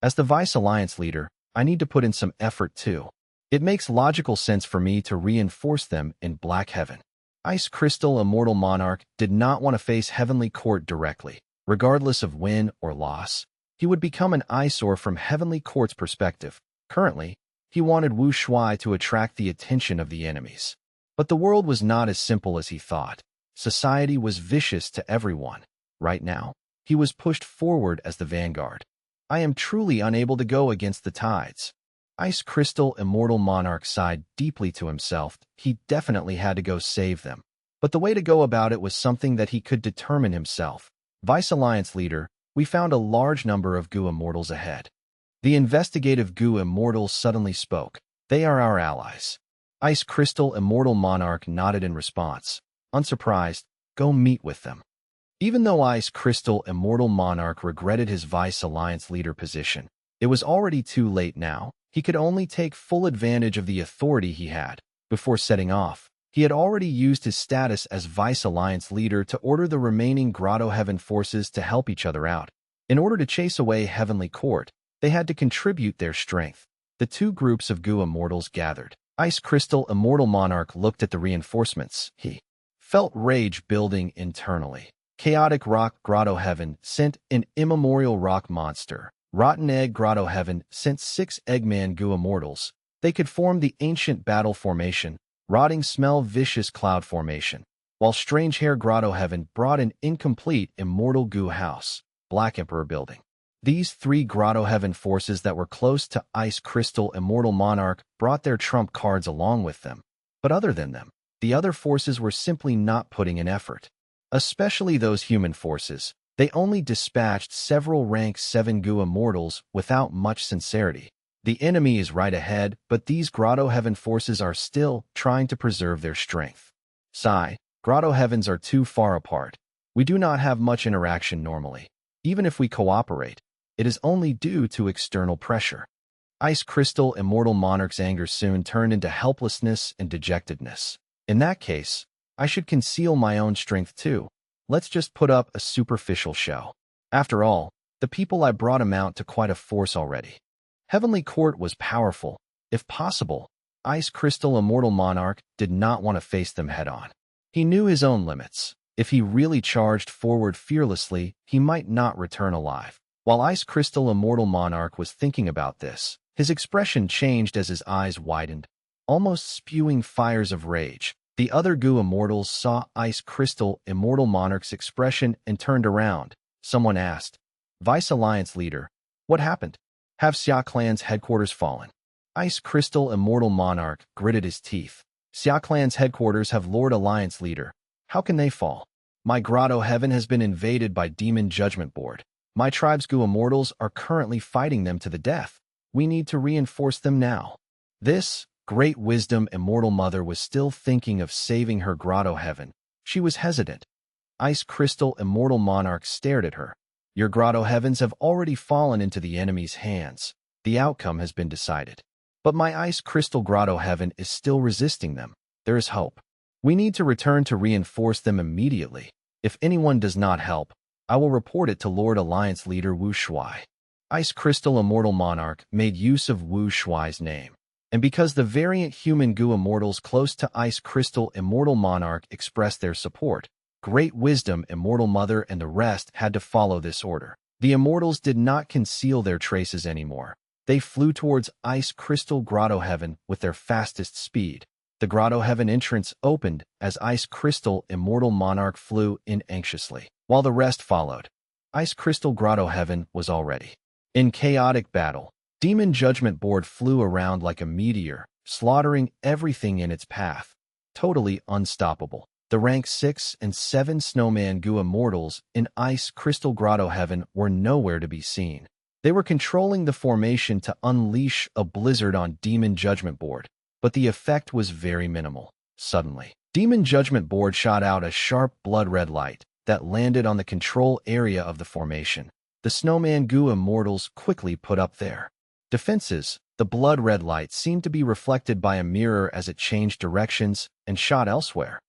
As the Vice Alliance leader, I need to put in some effort too. It makes logical sense for me to reinforce them in Black Heaven. Ice Crystal Immortal Monarch did not want to face Heavenly Court directly. Regardless of win or loss, he would become an eyesore from Heavenly Court's perspective. Currently, he wanted Wu Shuai to attract the attention of the enemies. But the world was not as simple as he thought. Society was vicious to everyone. Right now, he was pushed forward as the vanguard. I am truly unable to go against the tides. Ice Crystal Immortal Monarch sighed deeply to himself. He definitely had to go save them. But the way to go about it was something that he could determine himself. Vice Alliance leader, we found a large number of Gu Immortals ahead. The investigative Gu Immortals suddenly spoke. They are our allies. Ice Crystal Immortal Monarch nodded in response. Unsurprised, go meet with them. Even though Ice Crystal Immortal Monarch regretted his Vice Alliance leader position, it was already too late now. He could only take full advantage of the authority he had. Before setting off, he had already used his status as Vice Alliance leader to order the remaining Grotto Heaven forces to help each other out. In order to chase away Heavenly Court, they had to contribute their strength. The two groups of Gu Immortals gathered. Ice Crystal Immortal Monarch looked at the reinforcements. He felt rage building internally. Chaotic Rock Grotto Heaven sent an immemorial rock monster. Rotten Egg Grotto Heaven sent 6 Eggman Gu Immortals. They could form the Ancient Battle Formation, Rotting Smell Vicious Cloud Formation, while Strange Hair Grotto Heaven brought an incomplete Immortal Gu House, Black Emperor Building. These 3 Grotto Heaven forces that were close to Ice Crystal Immortal Monarch brought their trump cards along with them. But other than them, the other forces were simply not putting in effort. Especially those human forces. They only dispatched several rank 7 Gu Immortals without much sincerity. The enemy is right ahead, but these Grotto Heaven forces are still trying to preserve their strength. Sigh, Grotto Heavens are too far apart. We do not have much interaction normally. Even if we cooperate, it is only due to external pressure. Ice Crystal Immortal Monarch's anger soon turned into helplessness and dejectedness. In that case, I should conceal my own strength too. Let's just put up a superficial show. After all, the people I brought amount to quite a force already. Heavenly Court was powerful. If possible, Ice Crystal Immortal Monarch did not want to face them head-on. He knew his own limits. If he really charged forward fearlessly, he might not return alive. While Ice Crystal Immortal Monarch was thinking about this, his expression changed as his eyes widened, almost spewing fires of rage. The other Gu Immortals saw Ice Crystal Immortal Monarch's expression and turned around. Someone asked, Vice Alliance leader, what happened? Have Xia Clan's headquarters fallen? Ice Crystal Immortal Monarch gritted his teeth. Xia Clan's headquarters have Lord Alliance leader. How can they fall? My Grotto Heaven has been invaded by Demon Judgment Board. My tribe's Gu Immortals are currently fighting them to the death. We need to reinforce them now. This Great Wisdom Immortal Mother was still thinking of saving her Grotto Heaven. She was hesitant. Ice Crystal Immortal Monarch stared at her. Your Grotto Heavens have already fallen into the enemy's hands. The outcome has been decided. But my Ice Crystal Grotto Heaven is still resisting them. There is hope. We need to return to reinforce them immediately. If anyone does not help, I will report it to Lord Alliance leader Wu Shuai. Ice Crystal Immortal Monarch made use of Wu Shuai's name. And because the variant human Gu Immortals close to Ice Crystal Immortal Monarch expressed their support, Great Wisdom Immortal Mother and the rest had to follow this order. The Immortals did not conceal their traces anymore. They flew towards Ice Crystal Grotto Heaven with their fastest speed. The Grotto Heaven entrance opened as Ice Crystal Immortal Monarch flew in anxiously, while the rest followed. Ice Crystal Grotto Heaven was already in chaotic battle. Demon Judgment Board flew around like a meteor, slaughtering everything in its path. Totally unstoppable. The rank 6 and 7 Snowman Gu Immortals in Ice Crystal Grotto Heaven were nowhere to be seen. They were controlling the formation to unleash a blizzard on Demon Judgment Board, but the effect was very minimal. Suddenly, Demon Judgment Board shot out a sharp blood-red light that landed on the control area of the formation. The Snowman Gu Immortals quickly put up their defenses. The blood-red light seemed to be reflected by a mirror as it changed directions and shot elsewhere.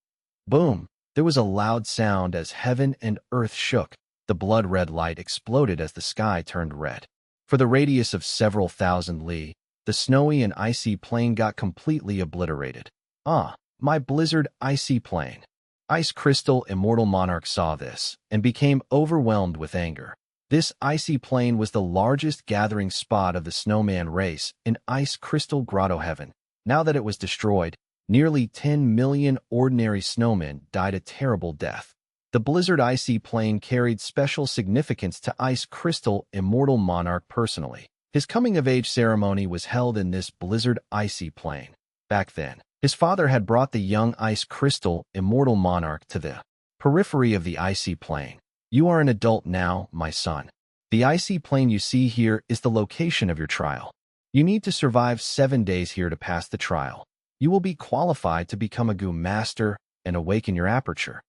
Boom! There was a loud sound as heaven and earth shook. The blood-red light exploded as the sky turned red. For the radius of several thousand li, the snowy and icy plain got completely obliterated. Ah, my blizzard icy plain. Ice Crystal Immortal Monarch saw this and became overwhelmed with anger. This icy plain was the largest gathering spot of the snowman race in Ice Crystal Grotto Heaven. Now that it was destroyed, Nearly 10 million ordinary snowmen died a terrible death. The blizzard icy plane carried special significance to Ice Crystal Immortal Monarch personally. His coming-of-age ceremony was held in this blizzard icy plane. Back then, his father had brought the young Ice Crystal Immortal Monarch to the periphery of the icy plane. You are an adult now, my son. The icy plane you see here is the location of your trial. You need to survive 7 days here to pass the trial. You will be qualified to become a Gu Master and awaken your aperture.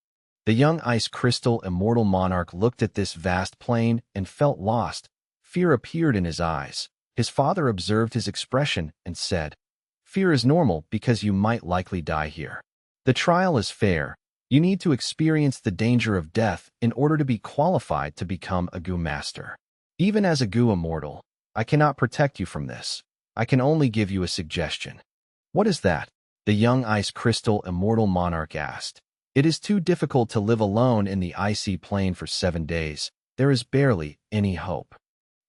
The young Ice Crystal Immortal Monarch looked at this vast plane and felt lost. Fear appeared in his eyes. His father observed his expression and said, "Fear is normal because you might likely die here. The trial is fair. You need to experience the danger of death in order to be qualified to become a Gu Master. Even as a Gu Immortal, I cannot protect you from this. I can only give you a suggestion." "What is that?" the young Ice Crystal Immortal Monarch asked. "It is too difficult to live alone in the icy plane for 7 days. There is barely any hope."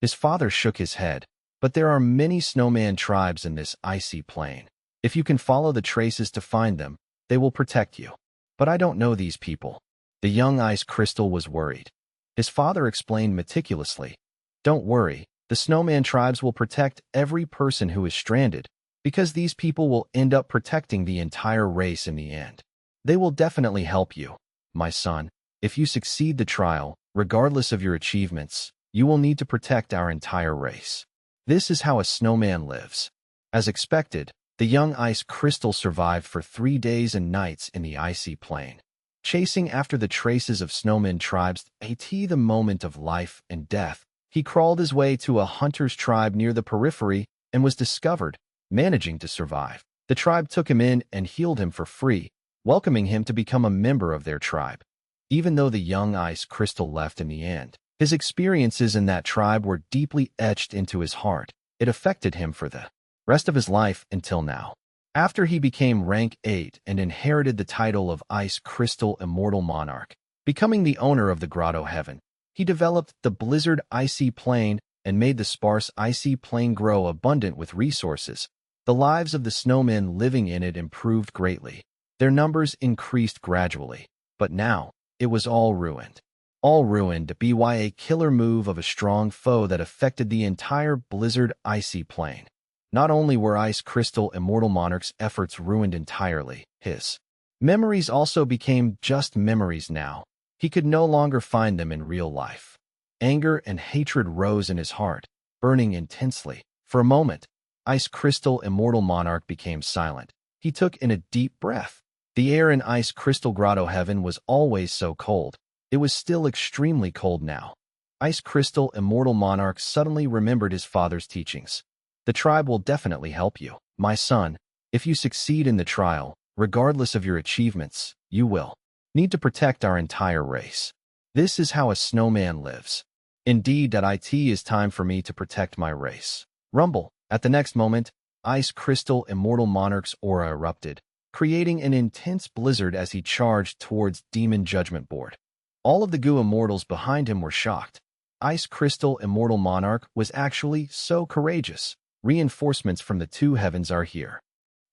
His father shook his head. "But there are many snowman tribes in this icy plane. If you can follow the traces to find them, they will protect you." "But I don't know these people." The young Ice Crystal was worried. His father explained meticulously, "Don't worry, the snowman tribes will protect every person who is stranded, because these people will end up protecting the entire race in the end. They will definitely help you, my son. If you succeed the trial, regardless of your achievements, you will need to protect our entire race. This is how a snowman lives." As expected, the young Ice Crystal survived for 3 days and nights in the icy plane, chasing after the traces of snowman tribes at the moment of life and death. He crawled his way to a hunter's tribe near the periphery and was discovered, managing to survive. The tribe took him in and healed him for free, welcoming him to become a member of their tribe. Even though the young Ice Crystal left in the end, his experiences in that tribe were deeply etched into his heart. It affected him for the rest of his life until now. After he became rank 8 and inherited the title of Ice Crystal Immortal Monarch, becoming the owner of the Grotto Heaven, he developed the blizzard icy plane and made the sparse icy plane grow abundant with resources. The lives of the snowmen living in it improved greatly. Their numbers increased gradually, but now it was all ruined. All ruined by a killer move of a strong foe that affected the entire blizzard icy plane. Not only were Ice Crystal Immortal Monarch's efforts ruined entirely, his memories also became just memories now. He could no longer find them in real life. Anger and hatred rose in his heart, burning intensely. For a moment, Ice Crystal Immortal Monarch became silent. He took in a deep breath. The air in Ice Crystal Grotto Heaven was always so cold. It was still extremely cold now. Ice Crystal Immortal Monarch suddenly remembered his father's teachings. "The tribe will definitely help you, my son. If you succeed in the trial, regardless of your achievements, you will need to protect our entire race. This is how a snowman lives. Indeed, it is time for me to protect my race." Rumble. At the next moment, Ice Crystal Immortal Monarch's aura erupted, creating an intense blizzard as he charged towards Demon Judgment Board. All of the Gu Immortals behind him were shocked. Ice Crystal Immortal Monarch was actually so courageous. Reinforcements from the 2 heavens are here.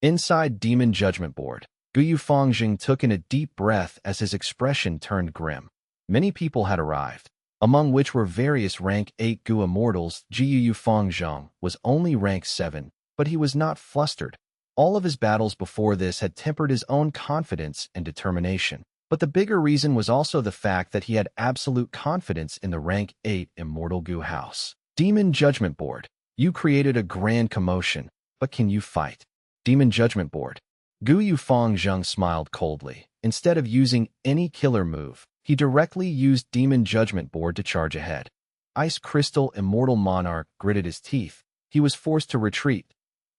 Inside Demon Judgment Board, Gu Yufangjing took in a deep breath as his expression turned grim. Many people had arrived, among which were various rank 8 Gu Immortals. Gu Yufangjing was only rank 7, but he was not flustered. All of his battles before this had tempered his own confidence and determination. But the bigger reason was also the fact that he had absolute confidence in the rank 8 Immortal Gu House. Demon Judgment Board, you created a grand commotion, but can you fight? Demon Judgment Board. Gu Yufangjing smiled coldly. Instead of using any killer move, he directly used Demon Judgment Board to charge ahead. Ice Crystal Immortal Monarch gritted his teeth. He was forced to retreat.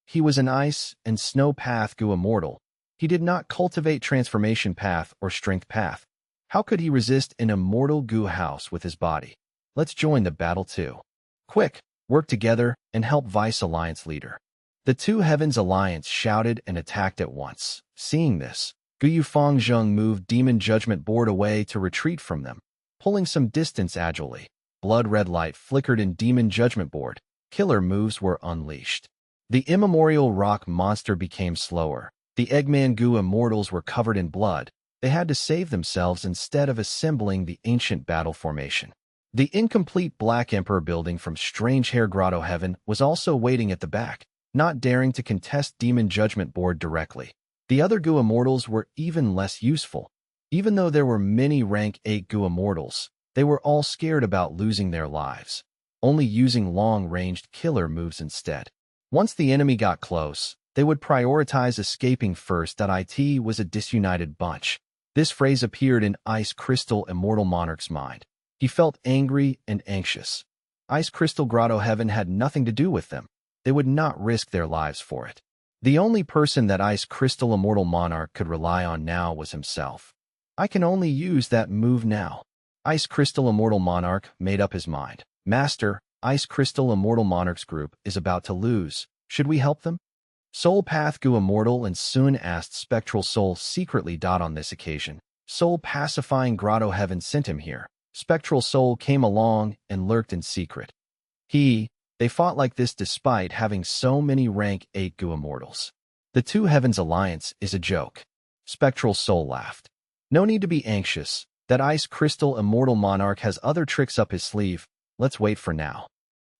He was an Ice and Snow Path Gu Immortal. He did not cultivate Transformation Path or Strength Path. How could he resist an Immortal Gu House with his body? Let's join the battle too. Quick, work together and help Vice Alliance leader. The 2 Heavens Alliance shouted and attacked at once. Seeing this, Gu Yufangjing moved Demon Judgment Board away to retreat from them, pulling some distance agilely. Blood-red light flickered in Demon Judgment Board. Killer moves were unleashed. The immemorial rock monster became slower. The Eggman Goo immortals were covered in blood. They had to save themselves instead of assembling the ancient battle formation. The incomplete Black Emperor building from Strange Hair Grotto Heaven was also waiting at the back, not daring to contest Demon Judgment Board directly. The other Goo immortals were even less useful. Even though there were many rank 8 Goo immortals, they were all scared about losing their lives, only using long-ranged killer moves instead. Once the enemy got close, they would prioritize escaping first. It was a disunited bunch. This phrase appeared in Ice Crystal Immortal Monarch's mind. He felt angry and anxious. Ice Crystal Grotto Heaven had nothing to do with them. They would not risk their lives for it. The only person that Ice Crystal Immortal Monarch could rely on now was himself. I can only use that move now. Ice Crystal Immortal Monarch made up his mind. Master, Ice Crystal Immortal Monarch's group is about to lose. Should we help them? Soul Path Goo Immortal and soon asked Spectral Soul secretly. On this occasion, Soul Pacifying Grotto Heaven sent him here. Spectral Soul came along and lurked in secret. They fought like this despite having so many rank 8 Goo immortals. The Two Heavens Alliance is a joke. Spectral Soul laughed. No need to be anxious. That Ice Crystal Immortal Monarch has other tricks up his sleeve. Let's wait for now.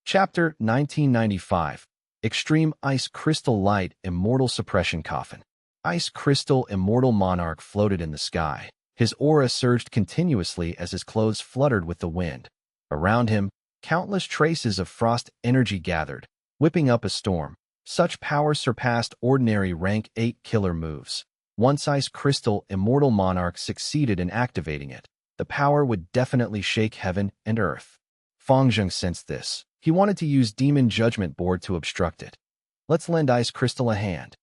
Chapter 1995. Extreme Ice Crystal Light Immortal Suppression Coffin. Ice Crystal Immortal Monarch floated in the sky. His aura surged continuously as his clothes fluttered with the wind. Around him, countless traces of frost energy gathered, whipping up a storm. Such power surpassed ordinary rank 8 killer moves. Once Ice Crystal Immortal Monarch succeeded in activating it, the power would definitely shake heaven and earth. Fong Yuan sensed this. He wanted to use Demon Judgment Board to obstruct it. Let's lend Ice Crystal a hand.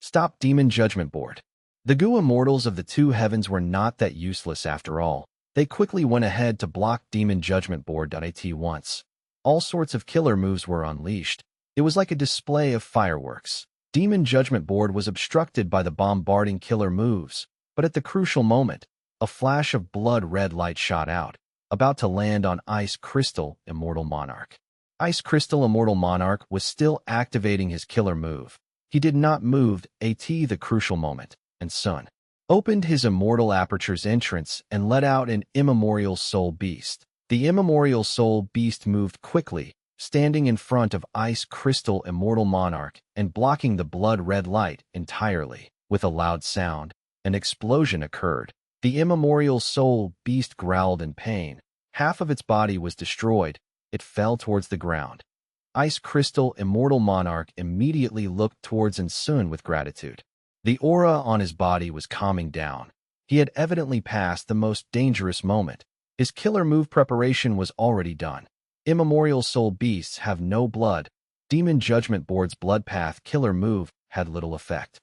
Stop Demon Judgment Board. The Goo immortals of the Two Heavens were not that useless after all. They quickly went ahead to block Demon Judgment Board.It once. All sorts of killer moves were unleashed. It was like a display of fireworks. Demon Judgment Board was obstructed by the bombarding killer moves, but at the crucial moment, a flash of blood-red light shot out, about to land on Ice Crystal Immortal Monarch. Ice Crystal Immortal Monarch was still activating his killer move. He did not move at the crucial moment, and Sun opened his immortal aperture's entrance and let out an immemorial soul beast. The immemorial soul beast moved quickly, standing in front of Ice Crystal Immortal Monarch and blocking the blood-red light entirely. With a loud sound, an explosion occurred. The immemorial soul beast growled in pain. Half of its body was destroyed. It fell towards the ground. Ice Crystal Immortal Monarch immediately looked towards Insun with gratitude. The aura on his body was calming down. He had evidently passed the most dangerous moment. His killer move preparation was already done. Immemorial soul beasts have no blood. Demon Judgment Board's blood path killer move had little effect.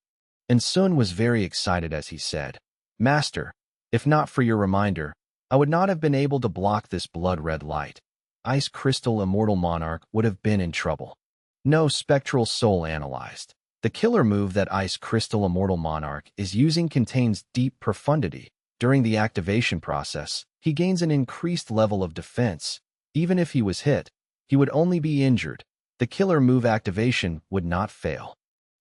Insun was very excited as he said, Master, if not for your reminder, I would not have been able to block this blood-red light. Ice Crystal Immortal Monarch would have been in trouble. No, Spectral Soul analyzed. The killer move that Ice Crystal Immortal Monarch is using contains deep profundity. During the activation process, he gains an increased level of defense. Even if he was hit, he would only be injured. The killer move activation would not fail.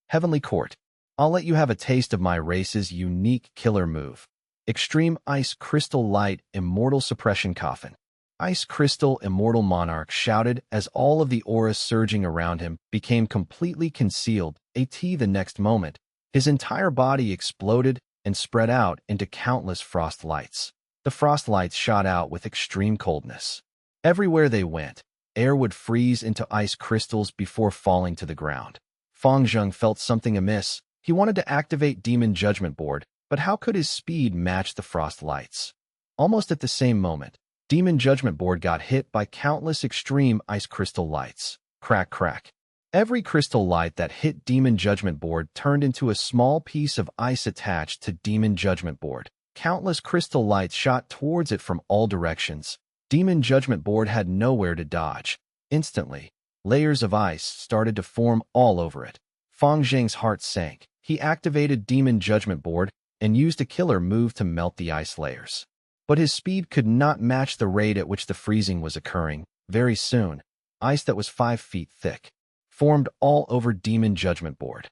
Heavenly Court, I'll let you have a taste of my race's unique killer move. Extreme Ice Crystal Light Immortal Suppression Coffin. Ice Crystal Immortal Monarch shouted as all of the auras surging around him became completely concealed. The next moment, his entire body exploded and spread out into countless frost lights. The frost lights shot out with extreme coldness. Everywhere they went, air would freeze into ice crystals before falling to the ground. Fong Yuan felt something amiss. He wanted to activate Demon Judgment Board, but how could his speed match the frost lights? Almost at the same moment, Demon Judgment Board got hit by countless extreme ice crystal lights. Crack, crack. Every crystal light that hit Demon Judgment Board turned into a small piece of ice attached to Demon Judgment Board. Countless crystal lights shot towards it from all directions. Demon Judgment Board had nowhere to dodge. Instantly, layers of ice started to form all over it. Fong Yuan's heart sank. He activated Demon Judgment Board and used a killer move to melt the ice layers. But his speed could not match the rate at which the freezing was occurring. Very soon, ice that was 5 feet thick formed all over Demon Judgment Board.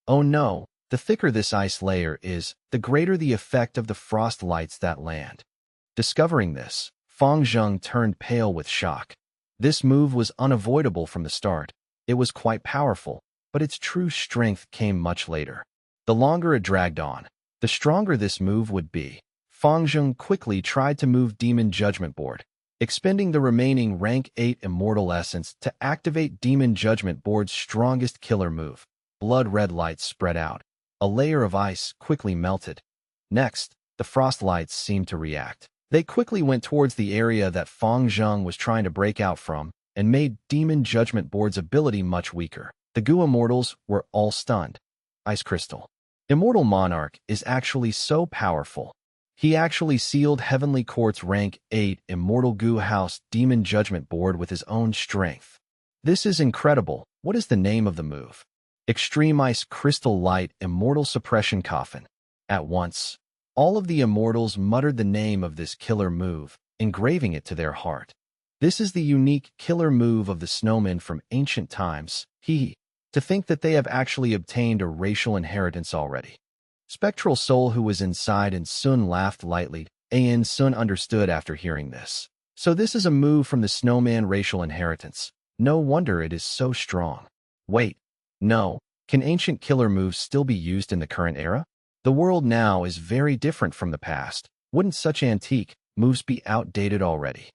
Oh no, The thicker this ice layer is, the greater the effect of the frost lights that land. Discovering this, Fong Yuan turned pale with shock. This move was unavoidable from the start. It was quite powerful, but its true strength came much later. The longer it dragged on, the stronger this move would be. Fong Yuan quickly tried to move Demon Judgment Board, expending the remaining rank 8 Immortal Essence to activate Demon Judgment Board's strongest killer move. Blood-red lights spread out. A layer of ice quickly melted. Next, the frost lights seemed to react. They quickly went towards the area that Fong Yuan was trying to break out from and made Demon Judgment Board's ability much weaker. The Gu Immortals were all stunned. Ice Crystal. Immortal Monarch is actually so powerful. He actually sealed Heavenly Court's rank 8 Immortal Gu House Demon Judgment Board with his own strength. This is incredible. What is the name of the move? Extreme Ice Crystal Light Immortal Suppression Coffin. At once, all of the immortals muttered the name of this killer move, engraving it to their heart. This is the unique killer move of the snowmen from ancient times. To think that they have actually obtained a racial inheritance already. Spectral Soul, who was inside and Sun, laughed lightly. Sun understood after hearing this. So this is a move from the snowman racial inheritance. No wonder it is so strong. Wait. No, can ancient killer moves still be used in the current era? The world now is very different from the past. Wouldn't such antique moves be outdated already?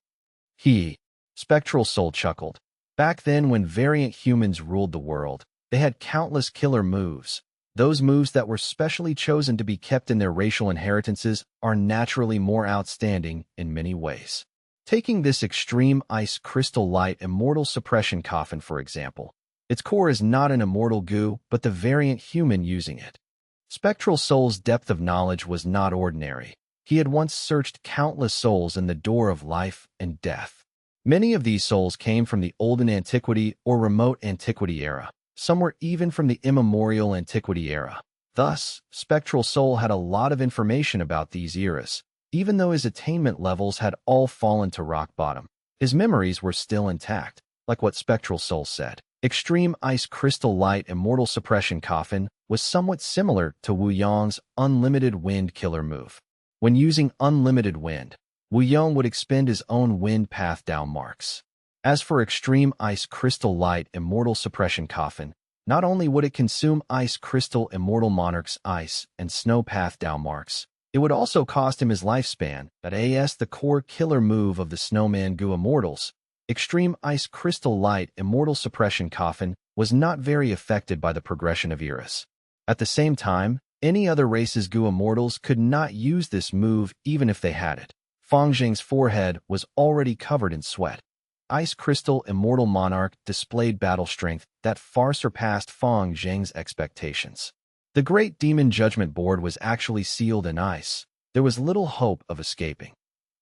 Spectral Soul chuckled. Back then, when variant humans ruled the world, they had countless killer moves. Those moves that were specially chosen to be kept in their racial inheritances are naturally more outstanding in many ways. Taking this Extreme Ice Crystal Light Immortal Suppression Coffin, for example. Its core is not an immortal Gu, but the variant human using it. Spectral Soul's depth of knowledge was not ordinary. He had once searched countless souls in the door of life and death. Many of these souls came from the olden antiquity or remote antiquity era. Some were even from the immemorial antiquity era. Thus, Spectral Soul had a lot of information about these eras. Even though his attainment levels had all fallen to rock bottom, his memories were still intact, like what Spectral Soul said. Extreme Ice Crystal Light Immortal Suppression Coffin was somewhat similar to Wu Yang's Unlimited Wind killer move. When using Unlimited Wind, Wu Yang would expend his own wind path down marks. As for Extreme Ice Crystal Light Immortal Suppression Coffin, not only would it consume Ice Crystal Immortal Monarch's ice and snow path down marks, it would also cost him his lifespan. The core killer move of the Snowman Gu Immortals, Extreme Ice Crystal Light Immortal Suppression Coffin, was not very affected by the progression of eras. At the same time, any other race's Gu Immortals could not use this move even if they had it. Fang Yuan's forehead was already covered in sweat. Ice Crystal Immortal Monarch displayed battle strength that far surpassed Fang Yuan's expectations. The Great Demon Judgment Board was actually sealed in ice. There was little hope of escaping.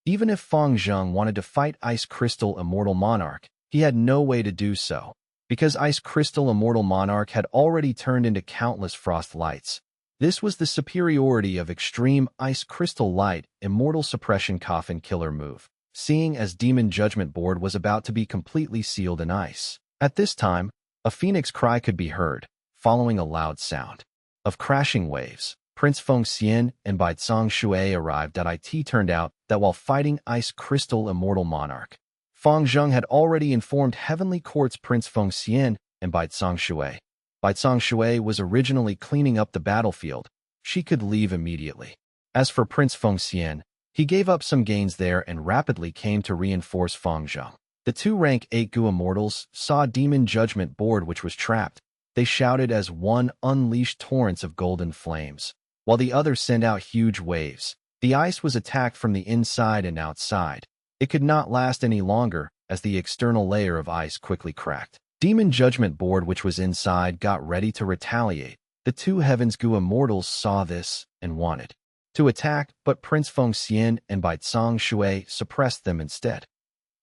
Even if Fong Yuan wanted to fight Ice Crystal Immortal Monarch, he had no way to do so, because Ice Crystal Immortal Monarch had already turned into countless frost lights. This was the superiority of Extreme Ice Crystal Light Immortal Suppression Coffin killer move, seeing as Demon Judgment Board was about to be completely sealed in ice. At this time, a phoenix cry could be heard, following a loud sound of crashing waves. Prince Feng Xian and Baizong Shui arrived. It turned out that while fighting Ice Crystal Immortal Monarch, Fang Yuan had already informed Heavenly Court's Prince Feng Xian and Baizong Shui. Baizong Shui was originally cleaning up the battlefield. She could leave immediately. As for Prince Feng Xian, he gave up some gains there and rapidly came to reinforce Fang Yuan. The two rank 8 Gu Immortals saw Demon Judgment Board which was trapped. They shouted as one unleashed torrents of golden flames, while the other sent out huge waves. The ice was attacked from the inside and outside. It could not last any longer as the external layer of ice quickly cracked. Demon Judgment Board which was inside got ready to retaliate. The two Heavens Gu Immortals saw this and wanted to attack, but Prince Feng Xian and Baizong Shui suppressed them instead.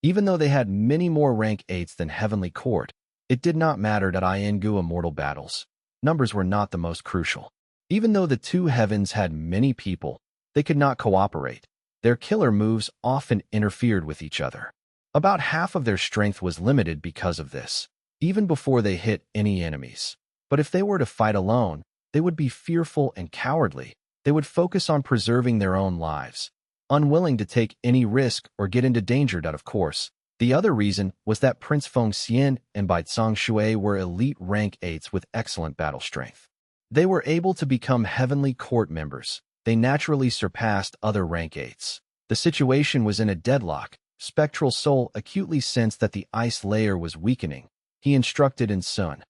Even though they had many more rank 8s than Heavenly Court, it did not matter. In Gu Immortal battles, numbers were not the most crucial. Even though the two heavens had many people, they could not cooperate. Their killer moves often interfered with each other. About half of their strength was limited because of this, even before they hit any enemies. But if they were to fight alone, They would be fearful and cowardly. They would focus on preserving their own lives, unwilling to take any risk or get into danger. Of course, the other reason was that Prince Feng Yuan and Bai Shui were elite rank 8s with excellent battle strength. They were able to become heavenly court members. They naturally surpassed other rank 8s. The situation was in a deadlock. Spectral Soul acutely sensed that the ice layer was weakening. He instructed Sun,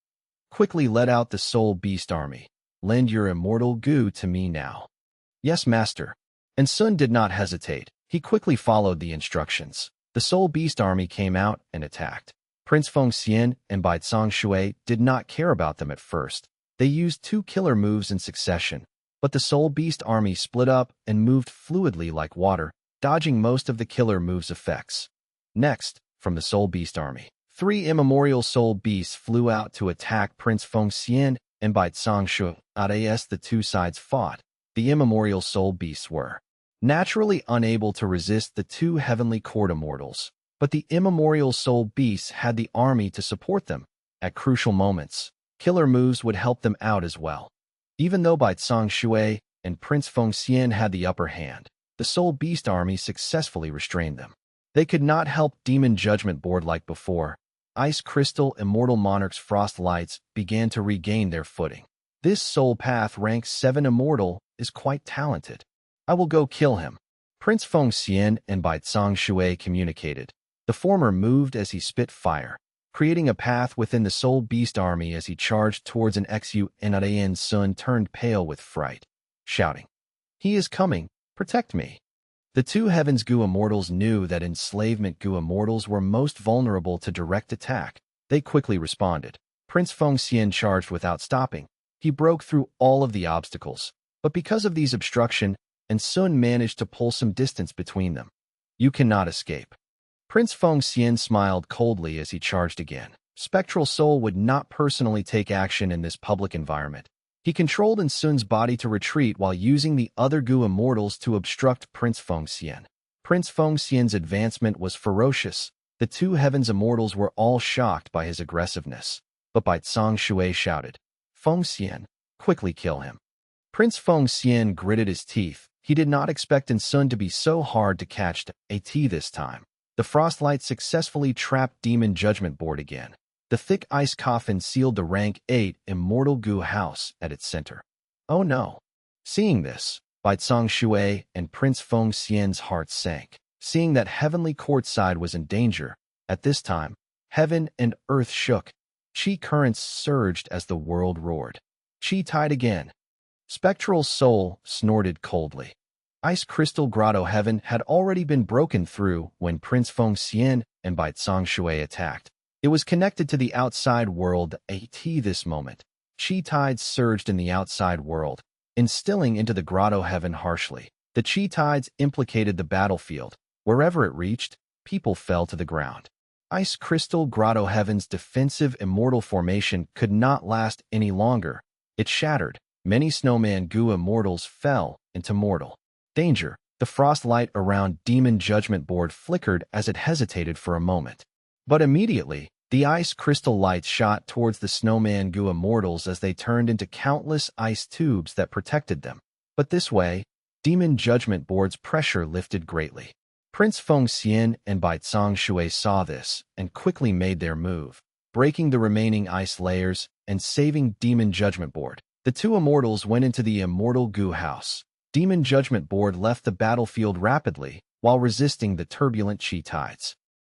"Quickly let out the Soul Beast army. Lend your immortal goo to me now." "Yes, master." And Sun did not hesitate. He quickly followed the instructions. The Soul Beast army came out and attacked. Prince Feng Yuan and Bai Shui did not care about them at first. They used 2 killer moves in succession, but the Soul Beast army split up and moved fluidly like water, dodging most of the killer moves' effects. Next, from the Soul Beast army, 3 immemorial Soul Beasts flew out to attack Prince Feng Yuan and Bai Shui. As the 2 sides fought, the immemorial Soul Beasts were naturally unable to resist the 2 heavenly court immortals, but the immemorial Soul Beasts had the army to support them. At crucial moments, killer moves would help them out as well. Even though Bai Shui and Prince Feng Yuan had the upper hand, the Soul Beast army successfully restrained them. They could not help Demon Judgment Board like before. Ice Crystal Immortal Monarch's Frost Lights began to regain their footing. This Soul Path rank 7 immortal is quite talented. I will go kill him. Prince Feng Yuan and Bai Shui communicated. The former moved as he spit fire, creating a path within the Soul Beast army as he charged towards an Xun. Sun turned pale with fright, shouting, "He is coming, protect me." The 2 Heavens Goo Immortals knew that enslavement Goo Immortals were most vulnerable to direct attack. They quickly responded. Prince Feng Yuan charged without stopping. He broke through all of the obstacles, but because of these obstructions, Sun managed to pull some distance between them. "You cannot escape." Prince Feng Yuan smiled coldly as he charged again. Spectral Soul would not personally take action in this public environment. He controlled Sun's body to retreat while using the other Goo Immortals to obstruct Prince Feng Yuan. Prince Feng Yuan's advancement was ferocious. The 2 Heavens Immortals were all shocked by his aggressiveness. But Bai Shui shouted, "Feng Yuan, quickly kill him." Prince Feng Yuan gritted his teeth. He did not expect Sun to be so hard to catch this time. The Frostlight successfully trapped Demon Judgment Board again. The thick ice coffin sealed the rank 8 Immortal Goo house at its center. Oh no. Seeing this, Bai Shui and Prince Feng Yuan's hearts sank. Seeing that Heavenly Court side was in danger, at this time, heaven and earth shook. Chi currents surged as the world roared. Chi tide again. Spectral Soul snorted coldly. Ice Crystal Grotto Heaven had already been broken through when Prince Feng Yuan and Bai Shui attacked. It was connected to the outside world this moment. Chi tides surged in the outside world, instilling into the Grotto Heaven harshly. The Chi tides implicated the battlefield. Wherever it reached, people fell to the ground. Ice Crystal Grotto Heaven's defensive immortal formation could not last any longer. It shattered. Many Snowman Goo Immortals fell into mortal danger. The frost light around Demon Judgment Board flickered as it hesitated for a moment. But immediately, the ice crystal lights shot towards the Snowman Goo Immortals as they turned into countless ice tubes that protected them. But this way, Demon Judgment Board's pressure lifted greatly. Prince Feng Yuan and Bai Shui saw this and quickly made their move, breaking the remaining ice layers and saving Demon Judgment Board. The 2 immortals went into the Immortal Goo house. Demon Judgment Board left the battlefield rapidly while resisting the turbulent chi tides.